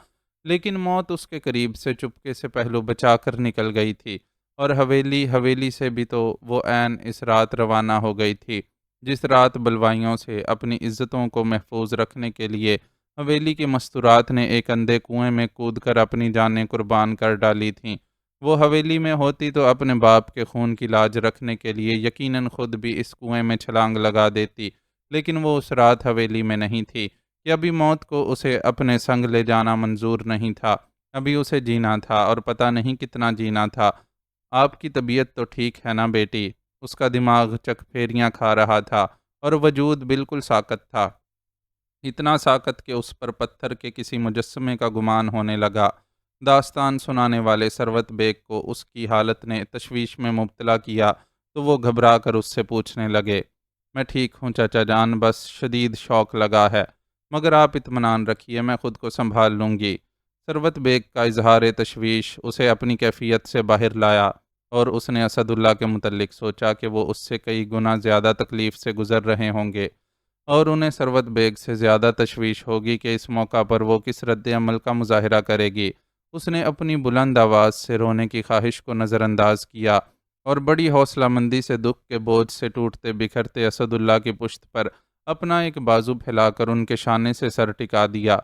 لیکن موت اس کے قریب سے چپکے سے پہلو بچا کر نکل گئی تھی، اور حویلی سے بھی تو وہ عین اس رات روانہ ہو گئی تھی جس رات بلوائیوں سے اپنی عزتوں کو محفوظ رکھنے کے لیے حویلی کی مستورات نے ایک اندھے کنویں میں کود کر اپنی جانیں قربان کر ڈالی تھیں۔ وہ حویلی میں ہوتی تو اپنے باپ کے خون کی لاج رکھنے کے لیے یقیناً خود بھی اس کنویں میں چھلانگ لگا دیتی، لیکن وہ اس رات حویلی میں نہیں تھی کہ ابھی موت کو اسے اپنے سنگ لے جانا منظور نہیں تھا۔ ابھی اسے جینا تھا اور پتہ نہیں کتنا جینا تھا۔ آپ کی طبیعت تو ٹھیک ہے نا بیٹی؟ اس کا دماغ چک پھیریاں کھا رہا تھا اور وجود بالکل ساکت تھا، اتنا ساکت کہ اس پر پتھر کے کسی مجسمے کا گمان ہونے لگا۔ داستان سنانے والے سروت بیگ کو اس کی حالت نے تشویش میں مبتلا کیا تو وہ گھبرا کر اس سے پوچھنے لگے، میں ٹھیک ہوں چچا جان، بس شدید شوق لگا ہے، مگر آپ اطمینان رکھیے، میں خود کو سنبھال لوں گی۔ سروت بیگ کا اظہار تشویش اسے اپنی کیفیت سے باہر لایا، اور اس نے اسد اللہ کے متعلق سوچا کہ وہ اس سے کئی گنا زیادہ تکلیف سے گزر رہے ہوں گے، اور انہیں سروت بیگ سے زیادہ تشویش ہوگی کہ اس موقع پر وہ کس رد عمل کا مظاہرہ کرے گی۔ اس نے اپنی بلند آواز سے رونے کی خواہش کو نظر انداز کیا اور بڑی حوصلہ مندی سے دکھ کے بوجھ سے ٹوٹتے بکھرتے اسد اللہ کی پشت پر اپنا ایک بازو پھیلا کر ان کے شانے سے سر ٹکا دیا۔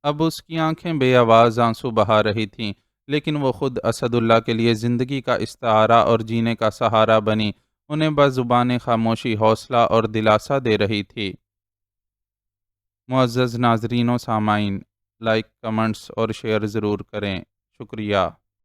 اب اس کی آنکھیں بے آواز آنسو بہا رہی تھیں، لیکن وہ خود اسد اللہ کے لیے زندگی کا استعارہ اور جینے کا سہارا بنی انہیں بزبان خاموشی حوصلہ اور دلاسا دے رہی تھی۔ معزز ناظرین و سامعین، لائک، کمنٹس اور شیئر ضرور کریں۔ شکریہ۔